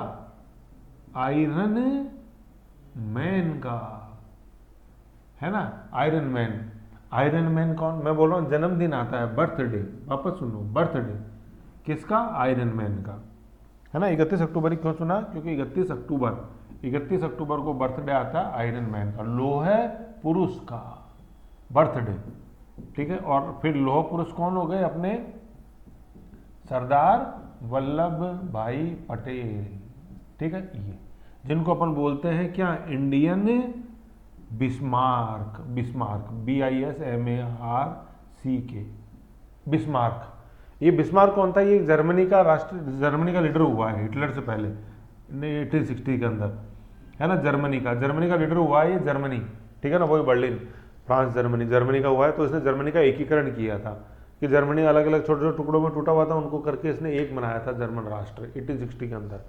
आयरन मैन का, है ना? Iron man. आयरन मैन कौन? मैं बोल रहा हूं जन्मदिन आता है, बर्थडे। वापस सुनो, बर्थडे किसका? आयरन मैन का, है ना? 31 अक्टूबर ही क्यों चुना? क्योंकि 31 अक्टूबर को बर्थडे आता है आयरन मैन का, लौह पुरुष का बर्थडे। ठीक है, और फिर लौह पुरुष कौन हो गए? अपने सरदार वल्लभ भाई पटेल। ठीक है, ये जिनको अपन बोलते हैं क्या? Indian Bismarck. Bismarck, BISMARC, Bismarck. ये बिस्मार्क कौन था? ये जर्मनी का लीडर हुआ है हिटलर से पहले 1860 के अंदर, है ना? जर्मनी का लीडर हुआ है ये, जर्मनी। ठीक है ना, वही बर्लिन, फ्रांस, जर्मनी का हुआ है। तो इसने जर्मनी का एकीकरण किया था कि जर्मनी अलग अलग छोटे छोटे टुकड़ों में टूटा हुआ था, उनको करके इसने एक बनाया था जर्मन राष्ट्र 1860 के अंदर।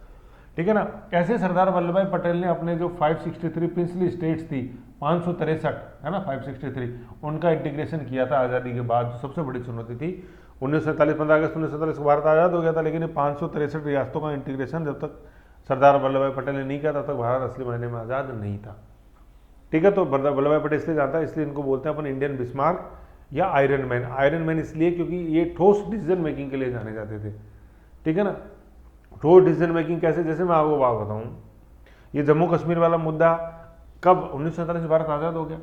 ठीक है ना? ऐसे सरदार वल्लभ भाई पटेल ने अपने जो 563 प्रिंसली स्टेट्स थी, 563, है ना, 563, उनका इंटीग्रेशन किया था आज़ादी के बाद। सबसे बड़ी चुनौती थी 1947, 15 अगस्त 1947 को भारत आज़ाद हो गया था, लेकिन ये 563 रियासतों का इंटीग्रेशन जब तक सरदार वल्लभ भाई पटेल ने नहीं किया तब तक भारत असली मायने में आज़ाद नहीं था। ठीक है, तो वल्लभ भाई पटेल इसलिए जानता है, इसलिए इनको बोलते हैं अपन इंडियन बिस्मार्क या आयरन मैन। आयरन मैन इसलिए क्योंकि ये ठोस डिसीजन मेकिंग के लिए जाने जाते थे। ठीक है ना? ठोस डिसीजन मेकिंग कैसे? जैसे मैं आपको बात बताऊं, ये जम्मू कश्मीर वाला मुद्दा कब 1947 से भारत आज़ाद हो गया?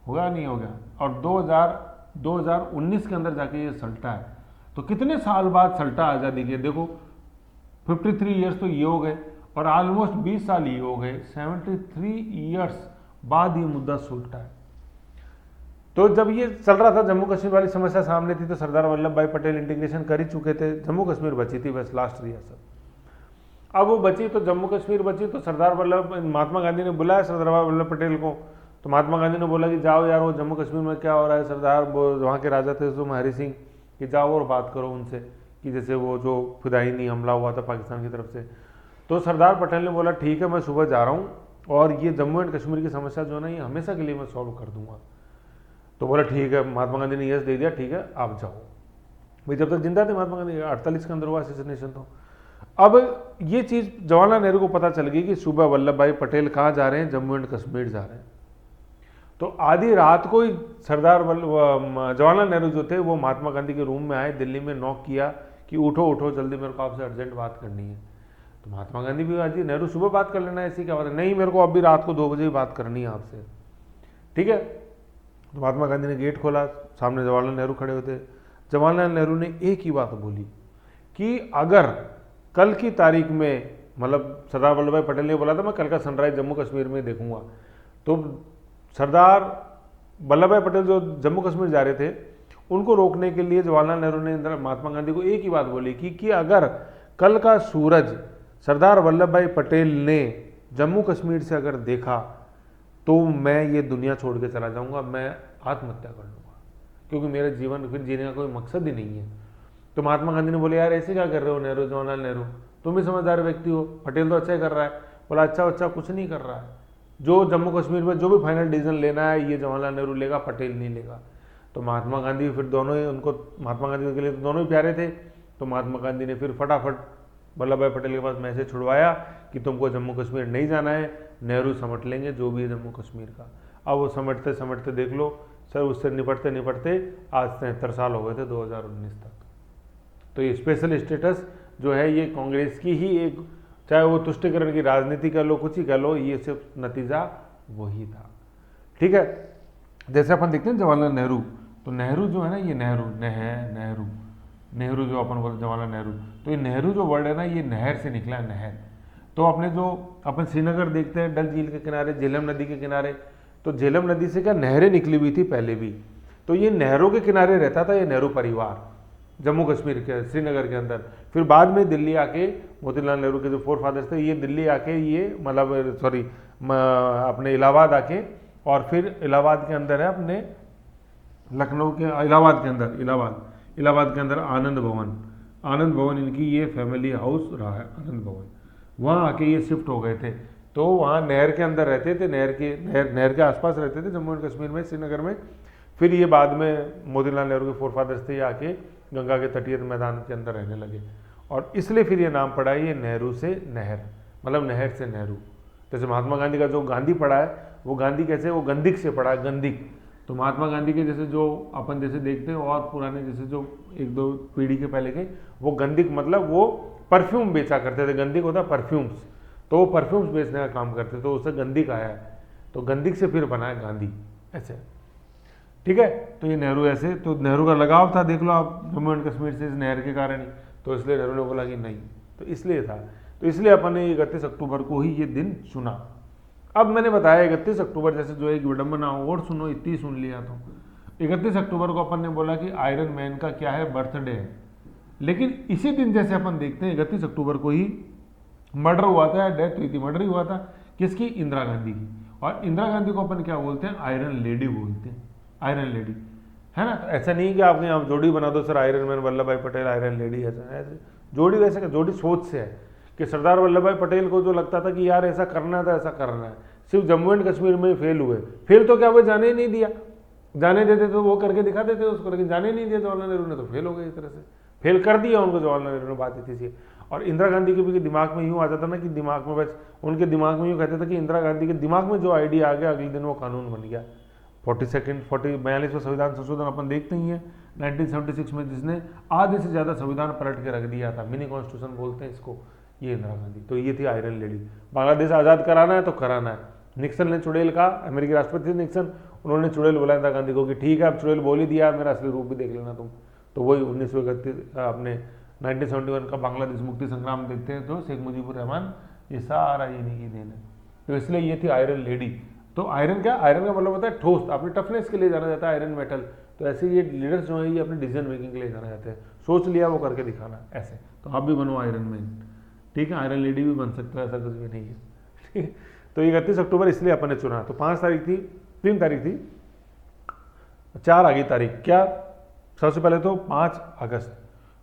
होगा नहीं हो गया? और 2019 के अंदर जाके ये सल्टा है। तो कितने साल बाद सल्टा आज़ादी के? देखो 53 ईयर्स तो ये हो गए, और ऑलमोस्ट 20 साल ये हो गए, 73 ईयर्स बाद ये मुद्दा सुलटा है। तो जब ये चल रहा था, जम्मू कश्मीर वाली समस्या सामने थी, तो सरदार वल्लभ भाई पटेल इंटीग्रेशन कर ही चुके थे। जम्मू कश्मीर बची थी बस, लास्ट रियासत। अब वो बची, तो जम्मू कश्मीर बची, तो महात्मा गांधी ने बुलाया सरदार वल्लभ पटेल को। तो महात्मा गांधी ने बोला कि जाओ यार, वो जम्मू कश्मीर में क्या हो रहा है, सरदार वहाँ के राजा थे उसमें हरि सिंह, कि जाओ और बात करो उनसे, कि जैसे वो जो फिदायनी हमला हुआ था पाकिस्तान की तरफ से। तो सरदार पटेल ने बोला ठीक है, मैं सुबह जा रहा हूँ, और ये जम्मू एंड कश्मीर की समस्या जो है ना, ये हमेशा के लिए मैं सॉल्व कर दूंगा। तो बोला ठीक है, महात्मा गांधी ने यस दे दिया, ठीक है आप जाओ। भाई जब तक जिंदा थे महात्मा गांधी, 48 के अंदर हुआ असैसिनेशन। तो अब ये चीज़ जवाहरलाल नेहरू को पता चल गई कि सुबह वल्लभ भाई पटेल कहाँ जा रहे हैं? जम्मू एंड कश्मीर जा रहे हैं। तो आधी रात को ही जवाहरलाल नेहरू जो थे वो महात्मा गांधी के रूम में आए, दिल्ली में नॉक किया कि उठो उठो जल्दी, मेरे को आपसे अर्जेंट बात करनी है। तो महात्मा गांधी भी आज नेहरू सुबह बात कर लेना, ऐसी क्या बात है? नहीं, मेरे को अभी रात को 2 बजे ही बात करनी है आपसे। ठीक है, तो महात्मा गांधी ने गेट खोला, सामने जवाहरलाल नेहरू खड़े होते। जवाहरलाल नेहरू ने एक ही बात बोली कि अगर कल की तारीख में, मतलब सरदार वल्लभ भाई पटेल ने बोला था मैं कल का सनराइज जम्मू कश्मीर में देखूंगा, तो सरदार वल्लभ भाई पटेल जो जम्मू कश्मीर जा रहे थे उनको रोकने के लिए जवाहरलाल नेहरू ने महात्मा गांधी को एक ही बात बोली कि अगर कल का सूरज सरदार वल्लभ भाई पटेल ने जम्मू कश्मीर से अगर देखा तो मैं ये दुनिया छोड़ के चला जाऊंगा, मैं आत्महत्या कर लूँगा, क्योंकि मेरा जीवन फिर जीने का कोई मकसद ही नहीं है। तो महात्मा गांधी ने बोले यार ऐसे क्या कर रहे हो नेहरू, जवाहरलाल नेहरू तुम भी समझदार व्यक्ति हो, पटेल तो अच्छा ही कर रहा है। बोला अच्छा कुछ नहीं कर रहा है, जो जम्मू कश्मीर में जो भी फाइनल डिसीजन लेना है ये जवाहरलाल नेहरू लेगा, पटेल नहीं लेगा। तो महात्मा गांधी फिर दोनों ही, उनको महात्मा गांधी के लिए तो दोनों ही प्यारे थे। तो महात्मा गांधी ने फिर फटाफट वल्लभ भाई पटेल के पास मैसेज छुड़वाया कि तुमको जम्मू कश्मीर नहीं जाना है, नेहरू समझ लेंगे जो भी है जम्मू कश्मीर का। अब वो समझते समझते देख लो सर, उससे निपटते निपटते आज 73 साल हो गए थे 2019 तक। तो ये स्पेशल स्टेटस जो है ये कांग्रेस की ही एक, चाहे वो तुष्टिकरण की राजनीति कर लो, कुछ ही कर लो, ये सिर्फ नतीजा वही था। ठीक है, जैसे अपन देखते हैं जवाहरलाल नेहरू, तो नेहरू जो है ना, ये नेहरू जो अपन बोलते जवाहरलाल नेहरू, तो ये नेहरू जो वर्ड है ना, ये नहर से निकला है, नहर। तो अपने जो अपन श्रीनगर देखते हैं, डल झील के किनारे, झेलम नदी के किनारे, तो झेलम नदी से क्या नहरें निकली हुई थी पहले भी। तो ये नहरों के किनारे रहता था ये नेहरू परिवार जम्मू कश्मीर के, श्रीनगर के अंदर। फिर बाद में दिल्ली आके मोतीलाल नेहरू के जो फोर फादर्स थे, ये दिल्ली आके ये मतलब अपने इलाहाबाद आके, और फिर इलाहाबाद के अंदर है अपने लखनऊ के, इलाहाबाद के अंदर आनंद भवन, आनंद भवन इनकी ये फैमिली हाउस रहा है, आनंद भवन। वहाँ आके ये शिफ्ट हो गए थे, तो वहाँ नहर के अंदर रहते थे, नहर के आसपास रहते थे जम्मू एंड कश्मीर में, श्रीनगर में। फिर ये बाद में मोतीलाल नेहरू के फोरफादर्स थे, ये आके गंगा के तटीय मैदान के अंदर रहने लगे, और इसलिए फिर ये नाम पड़ा है ये नेहरू से नहर, मतलब नहर से नेहरू। जैसे महात्मा गांधी का जो गांधी पड़ा है वो गांधी कैसे, वो गंदिक से पड़ा है, गंदिक। तो महात्मा गांधी के जैसे जो अपन जैसे देखते हैं और पुराने जैसे जो एक दो पीढ़ी के पहले के, वो गंदिक मतलब वो परफ्यूम बेचा करते थे, गंदिक होता परफ्यूम्स, तो वो परफ्यूम्स बेचने का काम करते थे, तो उससे गंदिक आया है, तो गंदिक से फिर बना है गांधी, ऐसे। ठीक है, तो ये नेहरू ऐसे, तो नेहरू का लगाव था, देख लो आप, जम्मू एंड कश्मीर से इस नहर के कारण ही, तो इसलिए नेहरू ने बोला कि नहीं, तो इसलिए था, तो इसलिए अपन ने 31 अक्टूबर को ही ये दिन चुना। अब मैंने बताया 31 अक्टूबर जैसे जो एक विडम्बना हो, और सुनो, इतनी सुन लिया तो 31 अक्टूबर को अपन ने बोला कि आयरन मैन का क्या है, बर्थडे है, लेकिन इसी दिन जैसे अपन देखते हैं 31 अक्टूबर को ही मर्डर हुआ था, डेथ हुई थी, मर्डर ही हुआ था, किसकी, इंदिरा गांधी की। और इंदिरा गांधी को अपन क्या बोलते हैं, आयरन लेडी बोलते हैं, आयरन लेडी, है ना। तो ऐसा नहीं कि आपने आप जोड़ी बना दो सर, आयरन मैन वल्लभ भाई पटेल आयरन लेडी, ऐसा ऐसे जोड़ी, वैसे जोड़ी सोच से है कि सरदार वल्लभ भाई पटेल को जो लगता था कि यार ऐसा करना था, ऐसा करना है, सिर्फ जम्मू एंड कश्मीर में ही फेल हुए, फेल तो क्या वो जाने ही नहीं दिया, जाने देते तो वो करके दिखा देते उसको, लेकिन जाने नहीं दिया जवाहरलाल नेहरू ने, तो फेल हो गए, इस तरह से फेल कर दिया उनको जवाहरलाल नेहरू ने, बात इतनी सी। और इंदिरा गांधी के भी दिमाग में यूँ आता था ना कि दिमाग में, बस उनके दिमाग में यूँ कहते थे कि इंदिरा गांधी के दिमाग में जो आइडिया आ गया, अगले दिन वो कानून बन गया। 42वां संविधान संशोधन अपन देखते ही हैं 1976 में, जिसने आधे से ज़्यादा संविधान पलट के रख दिया था, मिनी कॉन्स्टिट्यूशन बोलते हैं इसको, ये इंदिरा गांधी। तो ये थी आयरन लेडी। बांग्लादेश आज़ाद कराना है तो कराना है। निक्सन ने चुड़ैल कहा, अमेरिकी राष्ट्रपति निक्सन, उन्होंने चुड़ैल बोला इंदिरा गांधी को कि ठीक है अब चुड़ैल बोल ही दिया, मेरा असली रूप भी देख लेना तुम। तो वही 1931 अपने 1971 का बांग्लादेश मुक्ति संग्राम देखते हैं तो शेख मुजीबुर रहमान, ये सारा इन्हीं की देन है। तो इसलिए ये थी आयरन लेडी। तो आयरन क्या, आयरन का मतलब होता है ठोस, अपनी टफनेस के लिए जाना जाता है आयरन मेटल। तो ऐसे ये लीडर्स जो है ये अपने डिसीजन मेकिंग के लिए जाना जाते हैं, सोच लिया वो करके दिखाना ऐसे। तो आप भी बनो आयरन मैन, ठीक है, आयरन लेडी भी बन सकता है, ऐसा कुछ भी नहीं है, ठीक है। तो 31 अक्टूबर इसलिए अपन ने चुना। तो 5 तारीख थी, 3 तारीख थी, 4 आ गई तारीख, क्या सबसे पहले तो 5 अगस्त,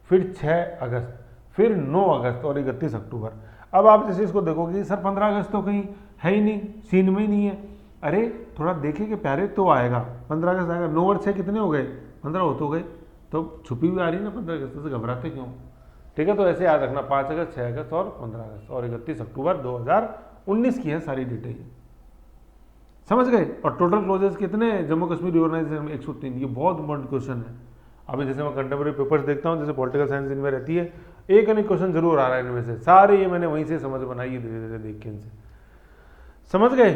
फिर 6 अगस्त, फिर 9 अगस्त और 31 अक्टूबर। अब आप जैसे इसको देखोगे सर 15 अगस्त तो कहीं है ही नहीं, सीन में ही नहीं है। अरे थोड़ा देखें कि प्यारे तो आएगा, 15 अगस्त आएगा, 9 और 6 कितने हो गए, 15 हो तो गए, तो छुपी हुई आ रही है ना 15 अगस्त से, घबराते क्यों, ठीक है। तो ऐसे याद रखना 5 अगस्त, 6 अगस्त और 15 अगस्त और 31 अक्टूबर 2019 की है सारी डिटेल, समझ गए। और टोटल क्लोजेस कितने, जम्मू कश्मीर रिओर्गनाइजेशन 103, ये बहुत इंपॉर्टेंट क्वेश्चन है। अभी जैसे मैं कंटेम्प्रेरी पेपर्स देखता हूँ, जैसे पॉलिटिकल साइंस इनमें रहती है, एक अनेक क्वेश्चन जरूर आ रहा है इनमें से, सारे ये मैंने वहीं से समझ बनाई है धीरे धीरे देख के इनसे, समझ गए।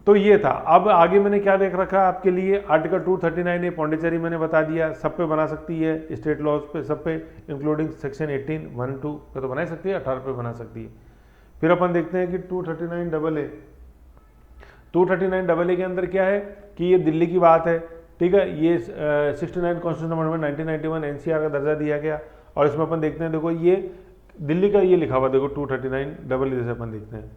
तो ये था। अब आगे मैंने क्या देख रखा है आपके लिए, आर्टिकल 239 ए पौंडीचेरी मैंने बता दिया, सब पे बना सकती है, स्टेट लॉज पे सब पे, इंक्लूडिंग सेक्शन 18 1 2 पे तो बना ही सकती है, 18 पे बना सकती है। फिर अपन देखते हैं कि 239 AA के अंदर क्या है कि ये दिल्ली की बात है, ठीक है। ये 69 कॉन्स्टिट्यूशन अमेंडमेंट 1991 NCR का दर्जा दिया गया, और इसमें अपन देखते हैं, देखो ये दिल्ली का ये लिखा हुआ, देखो 239 जैसे अपन देखते हैं,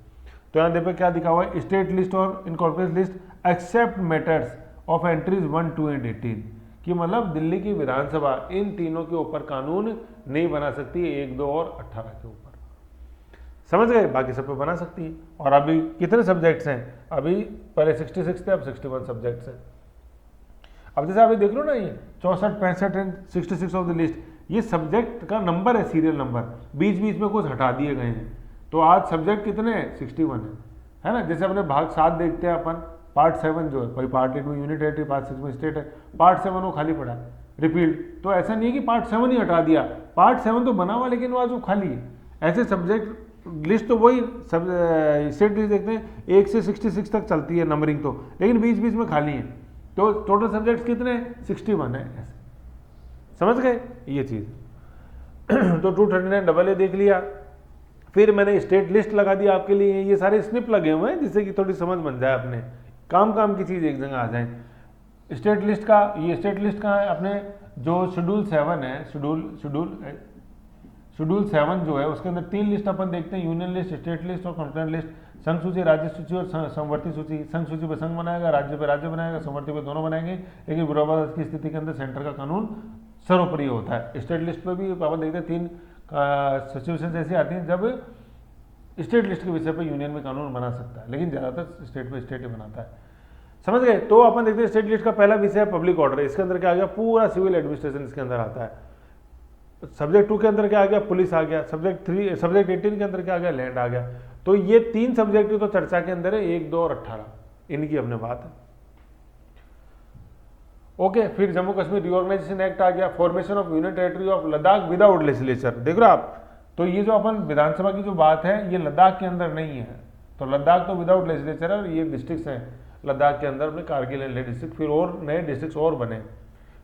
तो यहाँ देखो क्या लिखा हुआ है, स्टेट लिस्ट और incorporate list except matters of entries 1 2 and 18, कि मतलब दिल्ली की विधानसभा इन तीनों के ऊपर कानून नहीं बना सकती, 1 2 और 18 के ऊपर, समझ गए। बाकी सब पे बना सकती है। और अभी कितने सब्जेक्ट्स हैं, अभी पहले 66 थे, अब 61 सब्जेक्ट्स हैं। अब जैसे अभी देख लो ना, ये 64 65 एंड 66 ऑफ द लिस्ट, ये सब्जेक्ट का नंबर है, सीरियल नंबर, बीच बीच में कुछ हटा दिए गए हैं। तो आज सब्जेक्ट कितने हैं, 61 है ना। जैसे अपने भाग 7 देखते हैं अपन, पार्ट 7 जो है, कोई पार्ट 8 में यूनिट 8 है, पार्ट 6 में स्टेट है, पार्ट 7 वो खाली पड़ा है, रिपीट। तो ऐसा नहीं है कि पार्ट 7 ही हटा दिया, पार्ट 7 तो बना हुआ, लेकिन वो आज वो खाली है। ऐसे सब्जेक्ट लिस्ट तो वही सब स्टेट लिस्ट देखते हैं 1 से 66 तक चलती है नंबरिंग तो, लेकिन बीच बीच में खाली है। तो टोटल सब्जेक्ट्स कितने हैं, 61 है, ऐसे समझ गए ये चीज़। तो 239 AA देख लिया। फिर मैंने स्टेट लिस्ट लगा दी आपके लिए, ये सारे स्निप लगे हुए हैं जिससे कि थोड़ी समझ बन जाए, अपने काम की चीज़ एक जगह आ जाए। स्टेट लिस्ट का, ये स्टेट लिस्ट का है अपने जो शेड्यूल 7 है, शेड्यूल 7 जो है उसके अंदर 3 लिस्ट अपन देखते हैं, यूनियन लिस्ट, स्टेट लिस्ट और कंटेंट लिस्ट। संघ सूची, राज्य सूची और समवर्ती सूची। संघ सूची पे संघ बनाएगा, राज्य पे राज्य बनाएगा, समवर्ती पे दोनों बनाएंगे, लेकिन विरोधाभास की स्थिति के अंदर सेंटर का कानून सर्वोपरि होता है। स्टेट लिस्ट पे भी अपन देखते हैं 3 सिचुएशन ऐसी आती हैं जब स्टेट लिस्ट के विषय पर यूनियन में कानून बना सकता है, लेकिन ज़्यादातर स्टेट पे स्टेट ही बनाता है। समझ गए? तो अपन देखते हैं स्टेट लिस्ट का पहला विषय है पब्लिक ऑर्डर। इसके अंदर क्या आ गया? पूरा सिविल एडमिनिस्ट्रेशन इसके अंदर आता है। सब्जेक्ट 2 के अंदर क्या आ गया? पुलिस आ गया। सब्जेक्ट 18 के अंदर क्या आ गया? लैंड आ गया। तो ये 3 सब्जेक्ट तो चर्चा के अंदर है, 1, 2 और 18, इनकी अपने बात है। ओके, फिर जम्मू कश्मीर रिऑर्गेनाइजेशन एक्ट आ गया, formation of union territory of Ladakh without legislature. देख रहे हो आप, तो ये जो अपन विधानसभा की जो बात है, ये लद्दाख के अंदर नहीं है। तो लद्दाख तो विदाउट लेजिस्लेचर है, और ये डिस्ट्रिक्ट्स हैं लद्दाख के अंदर में, कारगिल एंड लेह डिस्ट्रिक्ट, फिर और नए डिस्ट्रिक्ट्स और बने।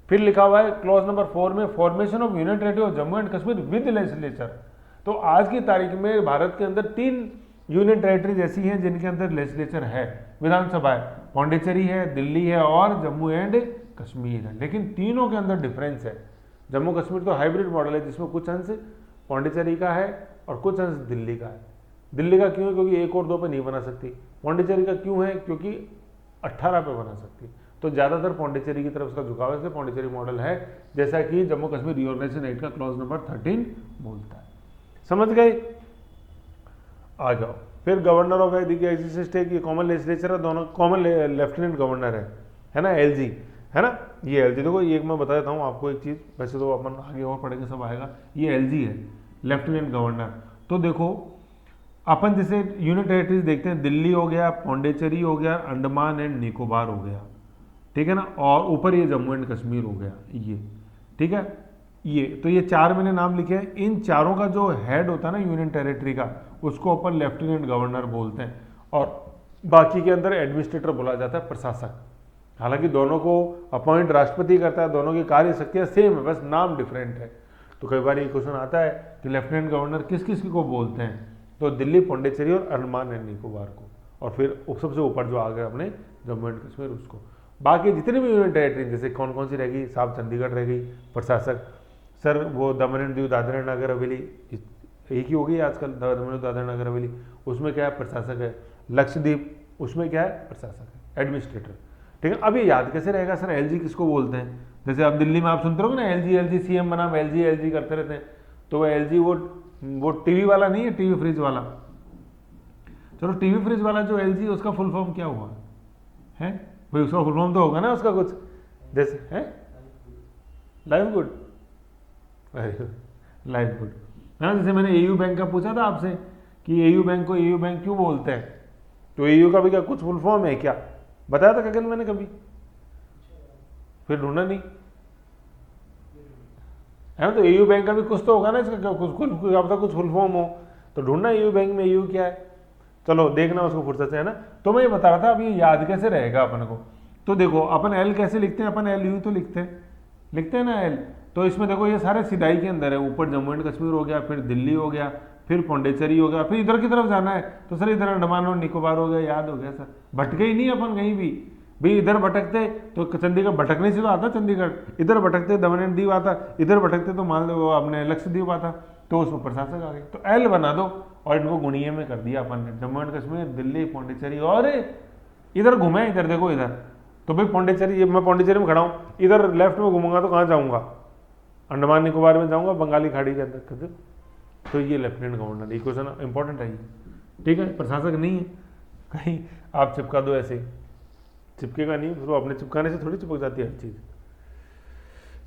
फिर लिखा हुआ है क्लॉज नंबर 4 में, formation of union territory of Jammu and Kashmir with legislature. तो आज की तारीख में भारत के अंदर 3 यूनियन टेरिटरीज ऐसी हैं जिनके अंदर लेजिस्लेचर है, विधानसभा है। पौंडीचेरी है, दिल्ली है और जम्मू एंड कश्मीर है। लेकिन तीनों के अंदर डिफरेंस है। जम्मू कश्मीर तो हाइब्रिड मॉडल है, जिसमें कुछ अंश पौंडीचेरी का है और कुछ अंश दिल्ली का है। दिल्ली का क्यों है? क्योंकि 1 और 2 पे नहीं बना सकती। पौंडीचेरी का क्यों है? क्योंकि 18 पे बना सकती। तो ज़्यादातर पौंडीचेरी की तरफ उसका झुकाव है, इसलिए पौंडीचेरी मॉडल है, जैसा कि जम्मू कश्मीर रिऑर्गेनाइजेशन एक्ट का क्लॉज नंबर 13 बोलता है। समझ गए? आ जाओ। फिर गवर्नर ऑफ एग्जिस्टिंग स्टेट की कॉमन लेजिस्लेचर है, दोनों कॉमन लेफ्टिनेंट गवर्नर है ना, एलजी है ना। ये एलजी देखो, ये मैं बता देता हूँ आपको एक चीज़, वैसे तो अपन आगे और पढ़ेंगे सब आएगा। ये एलजी है, लेफ्टिनेंट गवर्नर। तो देखो अपन जैसे यूनियन टेरिटरीज देखते हैं, दिल्ली हो गया, पौंडीचेरी हो गया, अंडमान एंड निकोबार हो गया, ठीक है ना, और ऊपर ये जम्मू एंड कश्मीर हो गया, ये ठीक है। ये तो ये 4 मैंने नाम लिखे हैं। इन चारों का जो हेड होता है ना यूनियन टेरिटरी का, उसको अपन लेफ्टिनेंट गवर्नर बोलते हैं, और बाकी के अंदर एडमिनिस्ट्रेटर बोला जाता है, प्रशासक। हालांकि दोनों को अपॉइंट राष्ट्रपति करता है, दोनों की कार्य शक्तियाँ सेम है, बस नाम डिफरेंट है। तो कई बार ये क्वेश्चन आता है कि लेफ्टिनेंट गवर्नर किस किस को बोलते हैं, तो दिल्ली, पौंडीचेरी और अंडमान एंड निकोबार को, और फिर सबसे ऊपर जो आ गया अपने जम्मू एंड कश्मीर उसको। बाकी जितनी भी यूनियन टेरिटरी जैसे कौन कौन सी रहेगी, साहब चंडीगढ़ रहेगी प्रशासक, सर वो दमन एंड दीव, दादरा नगर हवेली, एक ही हो गई आजकल दमन एंड दादरा नगर हवेली, उसमें क्या है? प्रशासक है। लक्षद्वीप, उसमें क्या है? प्रशासक है, एडमिनिस्ट्रेटर, ठीक है। अब ये याद कैसे रहेगा सर एलजी किसको बोलते हैं? जैसे अब दिल्ली में आप सुनते रहोगे ना, एलजी सीएम बनाम एलजी करते रहते हैं, तो वो एलजी वो टीवी वाला नहीं है, टीवी फ्रिज वाला। चलो टीवी फ्रिज वाला जो एलजी, उसका फुल फॉर्म क्या हुआ है भाई? उसका फुल फॉर्म तो होगा ना उसका कुछ, जैसे है लाइफ गुड, लाइफ गुड है ना। जैसे मैंने एयू बैंक का पूछा था आपसे कि एयू बैंक को एयू बैंक क्यों बोलते हैं, तो एयू का भी क्या कुछ फुल फॉर्म है क्या? बताया था गगन मैंने कभी? फिर ढूंढा नहीं है ना। तो एयू बैंक का भी कुछ तो होगा ना, इसका कुछ फुल फॉर्म हो तो ढूंढना एयू बैंक में एयू क्या है, चलो देखना उसको फुर्सत से, है ना। तो मैं ये बता रहा था अब ये याद कैसे रहेगा अपन को। तो देखो अपन एल कैसे लिखते हैं, अपन एल यू तो लिखते हैं ना एल। तो इसमें देखो ये सारे सिदाई के अंदर है, ऊपर जम्मू एंड कश्मीर हो गया, फिर दिल्ली हो गया, फिर पौंडीचेरी हो गया, फिर इधर की तरफ जाना है तो सर इधर अंडमान और निकोबार हो गया, याद हो गया सर। भटके ही नहीं अपन कहीं भी भाई, इधर भटकते तो चंडीगढ़ भटकने से तो आता चंडीगढ़, इधर भटकते दमन एंड दीव आता, इधर भटकते तो मान लो अपने लक्षद्वीप आता, तो उसमें प्रशासक आ गए। तो एल बना दो और इनको गुणीय में कर दिया अपन ने, जम्मू एंड कश्मीर, दिल्ली, पौंडीचेरी, और इधर घूमे, इधर देखो इधर, तो भाई पौंडीचेरी, मैं पौंडीचेरी में खड़ा हूँ, इधर लेफ्ट में घूमूंगा तो कहाँ जाऊँगा? अंडमान निकोबार में जाऊँगा, बंगाली खाड़ी के अंदर। तो ये लेफ्टिनेंट गवर्नर, ये क्वेश्चन इंपॉर्टेंट है ये, ठीक है। प्रशासक नहीं है, कहीं आप चिपका दो ऐसे, चिपकेगा नहीं, फिर वो अपने चिपकाने से थोड़ी चिपक जाती है हर चीज़,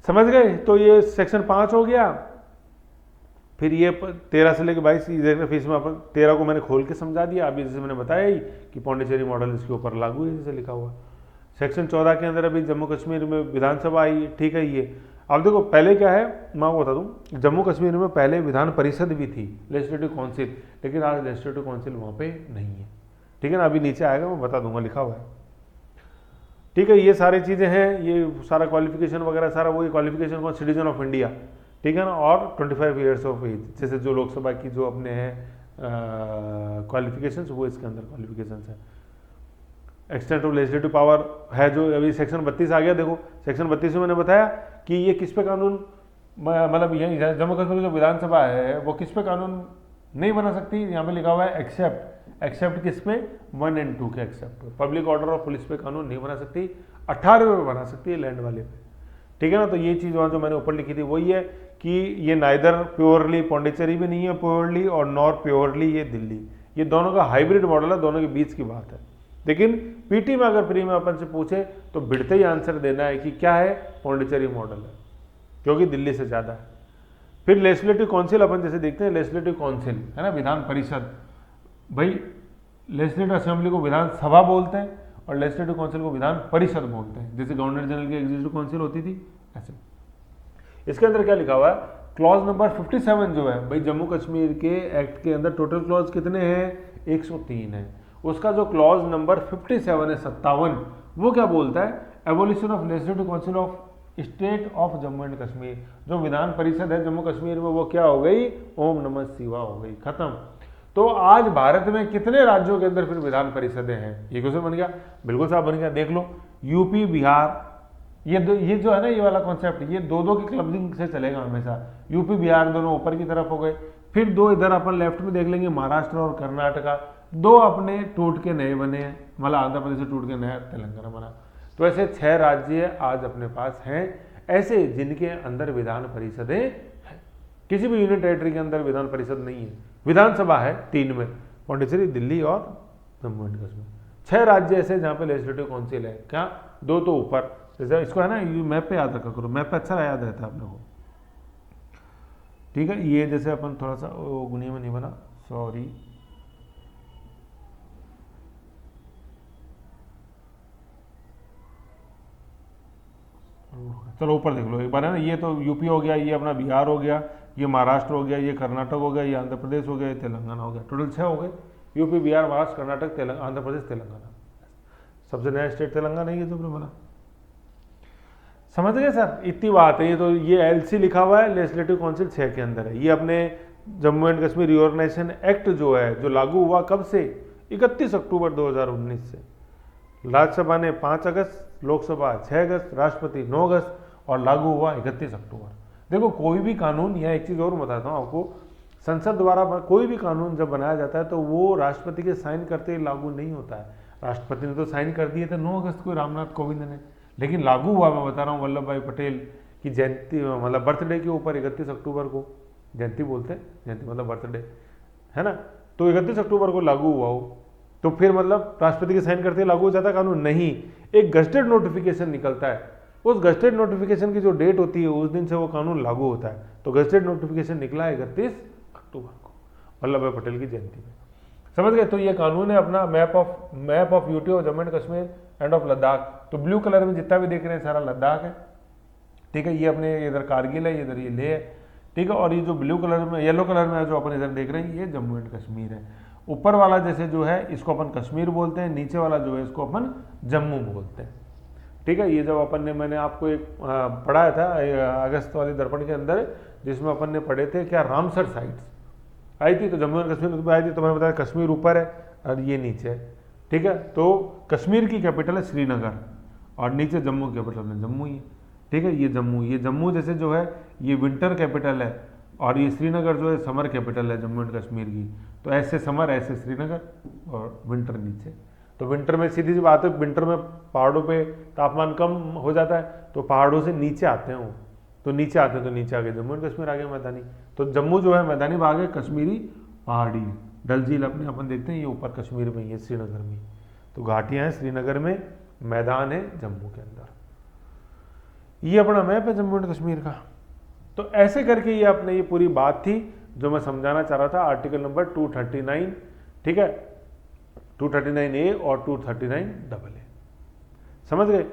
समझ गए। तो ये सेक्शन 5 हो गया। फिर ये 13 से लेकर 22 देखना, फिर इसमें अपन 13 को मैंने खोल के समझा दिया, अभी जैसे मैंने बताया ही कि पौंडीचेरी मॉडल इसके ऊपर लागू है, जैसे लिखा हुआ। सेक्शन 14 के अंदर अभी जम्मू कश्मीर में विधानसभा आई, ठीक है। ये अब देखो पहले क्या है, मैं आपको बता दूं, जम्मू कश्मीर में पहले विधान परिषद भी थी, लेजिस्लेटिव काउंसिल, लेकिन आज लेजिस्लेटिव काउंसिल वहाँ पे नहीं है, ठीक है ना। अभी नीचे आएगा मैं बता दूंगा, लिखा हुआ है, ठीक है। ये सारी चीज़ें हैं, ये सारा क्वालिफिकेशन वगैरह सारा वही क्वालिफिकेशन कौन, सिटीजन ऑफ इंडिया, ठीक है ना, और 25 ईयर्स ऑफ एज, जैसे जो लोकसभा की जो अपने हैं क्वालिफिकेशंस, वो इसके अंदर क्वालिफिकेशंस है। एक्सटेंट ऑफ लेजिस्लेटिव पावर है जो अभी सेक्शन 32 आ गया। देखो सेक्शन 32 में मैंने बताया कि ये किस पे कानून, मतलब यही जम्मू कश्मीर जो विधानसभा है वो किस पे कानून नहीं बना सकती, यहाँ पे लिखा हुआ है एक्सेप्ट किस पे, 1 और 2 के एक्सेप्ट। पब्लिक ऑर्डर और पुलिस पे कानून नहीं बना सकती, 18वें पे बना सकती है, लैंड वाले पे, ठीक है ना। तो ये चीज़ वहाँ जो मैंने ऊपर लिखी थी वही है कि ये नाइदर प्योरली पौंडीचेरी भी नहीं है प्योरली, और नॉर प्योरली ये दिल्ली, ये दोनों का हाइब्रिड मॉडल है, दोनों के बीच की बात है। लेकिन पीटी में अगर प्री में अपन से पूछे तो भिड़ते ही आंसर देना है कि क्या है, पौंडीचेरी मॉडल है, क्योंकि दिल्ली से ज़्यादा है। फिर लेजिस्लेटिव काउंसिल अपन जैसे देखते हैं, लेजिस्लेटिव काउंसिल है ना, विधान परिषद। भाई लेजिस्लेटिव असेंबली को विधानसभा बोलते हैं और लेजिस्लेटिव काउंसिल को विधान परिषद बोलते हैं, जैसे गवर्नर जनरल की एग्जीक्यूटिव काउंसिल होती थी ऐसे। इसके अंदर क्या लिखा हुआ है, क्लॉज नंबर 57 जो है भाई, जम्मू कश्मीर के एक्ट के अंदर टोटल क्लॉज कितने हैं, 103 है। उसका जो क्लॉज नंबर 57 है, 57, वो क्या बोलता है, abolition of legislative council of state of Jammu and Kashmir. जो विधान परिषद है जम्मू कश्मीर में वो क्या हो गई, ओम नमः शिवाय हो गई, खत्म। तो आज भारत में कितने राज्यों के अंदर फिर विधान परिषदें हैं, ये क्वेश्चन बन गया, बिल्कुल साहब बन गया। देख लो यूपी बिहार, ये जो है ना, ये वाला कॉन्सेप्ट, ये दो की क्लबिंग से चलेगा हमेशा। यूपी बिहार दोनों ऊपर की तरफ हो गए, फिर दो इधर अपन लेफ्ट में देख लेंगे, महाराष्ट्र और कर्नाटका, दो अपने टूट के नए बने हैं, मतलब आंध्र प्रदेश से टूट के नया तेलंगाना बना। तो ऐसे 6 राज्य आज अपने पास हैं ऐसे जिनके अंदर विधान परिषदें हैं। किसी भी यूनियन टेरिटरी के अंदर विधान परिषद नहीं है, विधानसभा है 3 में, पौंडीचेरी, दिल्ली और जम्मू एंड कश्मीर। 6 राज्य ऐसे जहाँ पे लेजिस्लेटिव काउंसिल है, क्या 2 तो ऊपर, जैसे इसको है ना मैप पे याद रखा करो, मैप पे अच्छा याद रहता है आप लोगों को, ठीक है। ये जैसे अपन थोड़ा सा गुनिया में नहीं बना, सॉरी, चलो ऊपर देख लो एक बार है ना। ये तो यूपी हो गया, ये अपना बिहार हो गया, ये महाराष्ट्र हो गया, ये कर्नाटक हो गया, ये आंध्र प्रदेश हो गया, ये तेलंगाना हो गया। टोटल 6 हो गए, यूपी बिहार महाराष्ट्र कर्नाटक आंध्र प्रदेश तेलंगाना। सबसे नया स्टेट तेलंगाना ही है जो अपने बना। समझ गए सर, इतनी बात है। ये तो ये एलसी लिखा हुआ है, लेजिस्लेटिव काउंसिल 6 के अंदर है। ये अपने Jammu and Kashmir reorganisation act जो है, जो लागू हुआ कब से, 31 अक्टूबर 2019 से। राज्यसभा ने 5 अगस्त, लोकसभा 6 अगस्त, राष्ट्रपति 9 अगस्त, और लागू हुआ 31 अक्टूबर। देखो कोई भी कानून, या एक चीज़ और बताता हूँ आपको, संसद द्वारा कोई भी कानून जब बनाया जाता है तो वो राष्ट्रपति के साइन करते ही लागू नहीं होता है। राष्ट्रपति ने तो साइन कर दिए थे 9 अगस्त को रामनाथ कोविंद ने, लेकिन लागू हुआ, मैं बता रहा हूँ, वल्लभ भाई पटेल की जयंती, मतलब बर्थडे के ऊपर 31 अक्टूबर को, जयंती बोलते हैं, जयंती मतलब बर्थडे है ना, तो 31 अक्टूबर को लागू हुआ हो, तो फिर मतलब राष्ट्रपति के साइन करते लागू हो जाता है कानून? नहीं, एक गजटेड नोटिफिकेशन निकलता है, उस गजटेड नोटिफिकेशन की जो डेट होती है उस दिन से वो कानून लागू होता है। तो गजटेड नोटिफिकेशन निकला 31 अक्टूबर को, वल्लभ भाई पटेल की जयंती में। समझ गए? तो ये कानून है अपना map of UT of Jammu and Kashmir end of Ladakh. तो ब्लू कलर में जितना भी देख रहे हैं सारा लद्दाख है, ठीक है। ये अपने इधर कारगिल है, इधर ये लेह है, ठीक है। और ये जो ब्लू कलर में, येलो कलर में जो अपन इधर देख रहे हैं, ये जम्मू एंड कश्मीर है। ऊपर वाला जैसे जो है इसको अपन कश्मीर बोलते हैं, नीचे वाला जो है इसको अपन जम्मू बोलते हैं, ठीक है। ये जब अपन ने, मैंने आपको एक पढ़ाया था अगस्त वाली दर्पण के अंदर, जिसमें अपन ने पढ़े थे क्या, रामसर साइट्स आई थी, तो जम्मू एंड कश्मीर में आई थी। तो मैंने बताया कश्मीर ऊपर है और ये नीचे है, ठीक है। तो कश्मीर की कैपिटल है श्रीनगर और नीचे जम्मू की कैपिटल है जम्मू ही है, ठीक है। ये जम्मू जैसे जो है ये विंटर कैपिटल है और ये श्रीनगर जो है समर कैपिटल है जम्मू एंड कश्मीर की। तो ऐसे समर, ऐसे श्रीनगर और विंटर नीचे। तो विंटर में सीधी सी बात है, विंटर में पहाड़ों पे तापमान कम हो जाता है, तो पहाड़ों से नीचे आते हैं वो, तो नीचे आते हैं, तो नीचे आ गए जम्मू एंड कश्मीर, आ गया मैदानी। तो जम्मू जो है मैदानी भाग है, कश्मीरी पहाड़ी। डल झील अपने अपन देखते हैं, ये ऊपर कश्मीर में ही है, श्रीनगर में। तो घाटियाँ हैं श्रीनगर में, मैदान है जम्मू के अंदर। ये अपना मैप है जम्मू एंड कश्मीर का। तो ऐसे करके ये अपने ये पूरी बात थी जो मैं समझाना चाह रहा था, आर्टिकल नंबर 239, ठीक है, 239A और 239AA। समझ गए?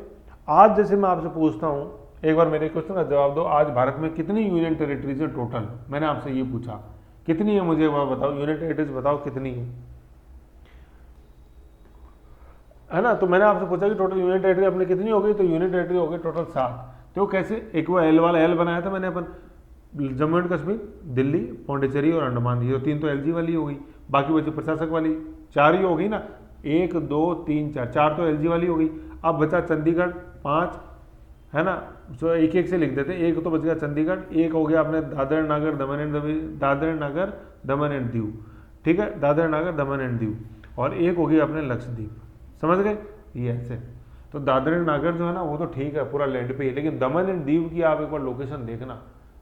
आज जैसे मैं आपसे पूछता हूं, एक बार मेरे क्वेश्चन का जवाब दो, आज भारत में कितनी यूनियन टेरिटरीज है टोटल? मैंने आपसे ये पूछा, कितनी है मुझे वह बताओ, यूनियन टेरिटरीज बताओ कितनी है ना। तो मैंने आपसे पूछा कि टोटल यूनियन टेरिटरी अपने कितनी हो गई, तो यूनियन टेरिटरी हो गई टोटल 7। तो कैसे, एक वो एल वाला एल बनाया था मैंने अपन, जम्मू एंड कश्मीर, दिल्ली, पौंडीचेरी और अंडमान, ये 3 तो एलजी वाली हो गई, बाकी बची प्रशासक वाली 4 ही हो गई ना, 1 2 3 4 तो एलजी वाली हो गई। अब बचा चंडीगढ़ 5, है ना, तो एक से लिख देते, एक तो बच गया चंडीगढ़, एक हो गया अपने दादर नागर दमन एंड दीव, ठीक है, दादर नागर दमन एंड दीव, और एक हो गया अपने लक्षद्वीप। समझ गए? ये ऐसे। तो दादर एंड नागर जो है ना वो तो ठीक है, पूरा लैंड पे है, लेकिन दमन एंड दीव की आप एक बार लोकेशन देखना,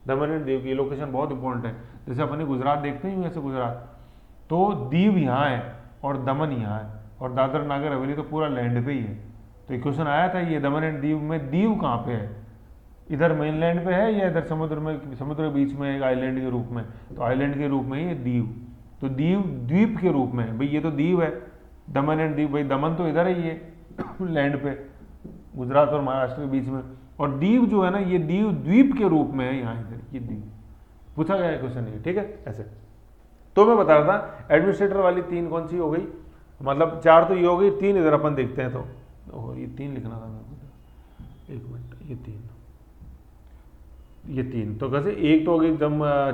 दमन एंड दीव की लोकेशन बहुत इंपॉर्टेंट है। जैसे अपने गुजरात देखते हैं वैसे गुजरात, तो दीव यहाँ है और दमन यहाँ है, और दादर नागर हवेली तो पूरा लैंड पे ही है। तो क्वेश्चन आया था ये दमन एंड दीव में दीव कहाँ पे है, इधर मेनलैंड पे है या इधर समुद्र में, समुद्र के बीच में एक आइलैंड के रूप में, तो आइलैंड के रूप में ही ये दीव, तो दीव द्वीप के रूप में है भाई, ये तो दीव है, दमन एंड दीव, भाई दमन तो इधर ही है लैंड पे गुजरात और महाराष्ट्र के बीच में, और दीव जो है ना ये दीव द्वीप के रूप में है यहाँ, इधर ये दीव पूछा गया है क्वेश्चन ये, ठीक है ऐसे। तो मैं बता रहा था एडमिनिस्ट्रेटर वाली 3 कौन सी हो गई, मतलब 4 तो ये हो गई, 3 इधर अपन देखते हैं, तो ये 3 लिखना था मेरे को, 1 मिनट, ये 3 तो कैसे, एक तो हो गई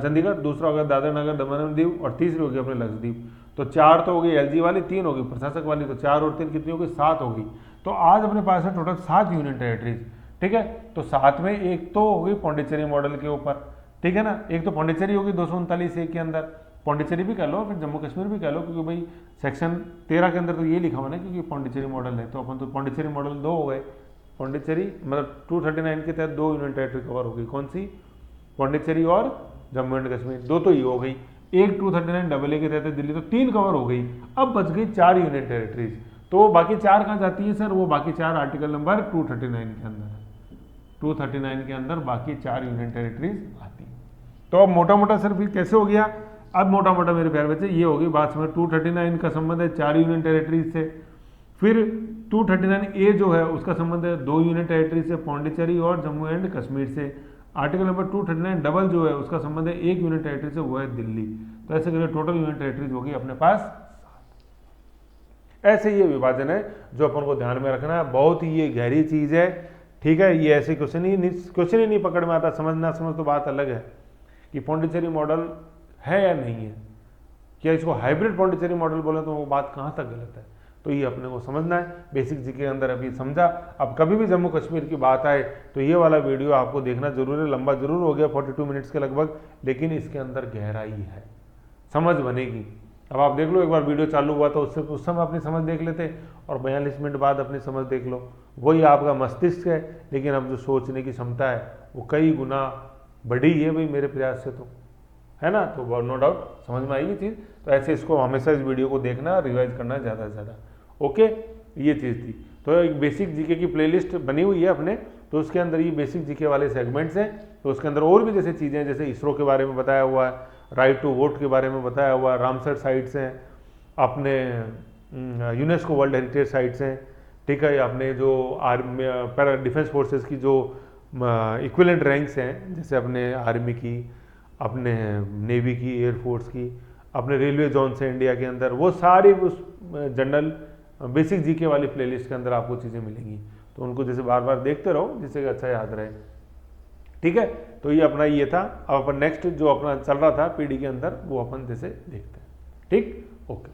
चंडीगढ़, दूसरा हो गया दादर नगर दमन एंड दीव, और तीसरी हो गई अपने लक्षद्वीप। तो 4 तो हो गई एलजी वाली, 3 हो गई प्रशासक वाली, तो 4 और 3 कितनी हो गई, 7 होगी। तो आज अपने पास है टोटल 7 यूनियन टेरिटरीज, ठीक है। तो 7 में एक तो होगी पौंडीचेरी मॉडल के ऊपर, ठीक है ना, एक तो पौंडीचेरी होगी 239A के अंदर, पौंडीचेरी भी कह लो, फिर जम्मू कश्मीर भी कह लो, क्योंकि भाई सेक्शन 13 के अंदर तो ये लिखा हुआ ना, क्योंकि पौंडीचेरी मॉडल है, तो अपन तो पौंडीचेरी मॉडल 2 हो गए, पौंडीचेरी मतलब 239 के तहत 2 यूनियन टेरिटरी कवर हो गई, कौन सी, पौंडीचेरी और जम्मू एंड कश्मीर, 2 तो ये हो गई, एक 239AA के तहत दिल्ली, तो 3 कवर हो गई। अब बच गई 4 यूनियन टेरिटरीज, तो बाकी 4 कहाँ जाती है सर, वो बाकी 4 आर्टिकल नंबर 239 के अंदर, 239 के अंदर बाकी 4 यूनियन टेरिटरीज आती है। तो अब मोटा मोटा सर फिर कैसे हो गया, अब मोटा मोटा मेरे प्यारे बच्चे ये होगी बात समझ, 239 का संबंध है 4 यूनियन टेरिटरीज से, फिर 239A जो है उसका संबंध है 2 यूनियन टेरिटरी से, पौंडीचेरी और जम्मू एंड कश्मीर से। आर्टिकल नंबर 239 डबल जो है उसका संबंध है 1 यूनियन टेरिटरी से, वो है दिल्ली। तो ऐसे करके टोटल यूनियन टेरिटरीज होगी अपने पास 7। ऐसे ये विभाजन है जो अपन को ध्यान में रखना है, बहुत ही ये गहरी चीज है, ठीक है। ये ऐसे क्वेश्चन ही नहीं पकड़ में आता, समझ ना समझ तो बात अलग है कि पौंडीचेरी मॉडल है या नहीं है, क्या इसको हाइब्रिड पौंडीचेरी मॉडल बोले तो वो बात कहाँ तक गलत है, तो ये अपने को समझना है। बेसिक जी के अंदर अभी समझा, अब कभी भी जम्मू कश्मीर की बात आए तो ये वाला वीडियो आपको देखना जरूर है, लंबा जरूर हो गया 42 मिनट्स के लगभग, लेकिन इसके अंदर गहराई है, समझ बनेगी। अब आप देख लो, एक बार वीडियो चालू हुआ तो उससे उस समय अपनी समझ देख लेते, और 42 मिनट बाद अपनी समझ देख लो, वही आपका मस्तिष्क है, लेकिन अब जो सोचने की क्षमता है वो कई गुना बड़ी है भाई मेरे प्रयास से, तो है ना, तो नो डाउट समझ में आएगी चीज़। तो ऐसे इसको हमेशा इस वीडियो को देखना, रिवाइज करना ज़्यादा से ज़्यादा, ओके। ये चीज़ थी, तो एक बेसिक जीके की प्लेलिस्ट बनी हुई है अपने, तो उसके अंदर ये बेसिक जीके वाले सेगमेंट्स हैं, तो उसके अंदर और भी जैसे चीज़ें, जैसे इसरो के बारे में बताया हुआ है, राइट टू वोट के बारे में बताया हुआ है, रामसर साइट्स हैं, अपने यूनेस्को वर्ल्ड हेरिटेज साइट्स हैं, ठीक है। अपने जो आर्मी पैरा डिफेंस फोर्सेस की जो इक्विवेलेंट रैंक्स हैं, जैसे अपने आर्मी की, अपने नेवी की, एयरफोर्स की, अपने रेलवे जोन से इंडिया के अंदर, वो सारी उस जनरल बेसिक जीके वाली प्लेलिस्ट के अंदर आपको चीज़ें मिलेंगी, तो उनको जैसे बार बार देखते रहो जिससे कि अच्छा याद रहे, ठीक है। तो ये अपना ये था। अब अपन नेक्स्ट जो अपना चल रहा था पीडी के अंदर वो अपन जैसे देखते हैं, ठीक, ओके।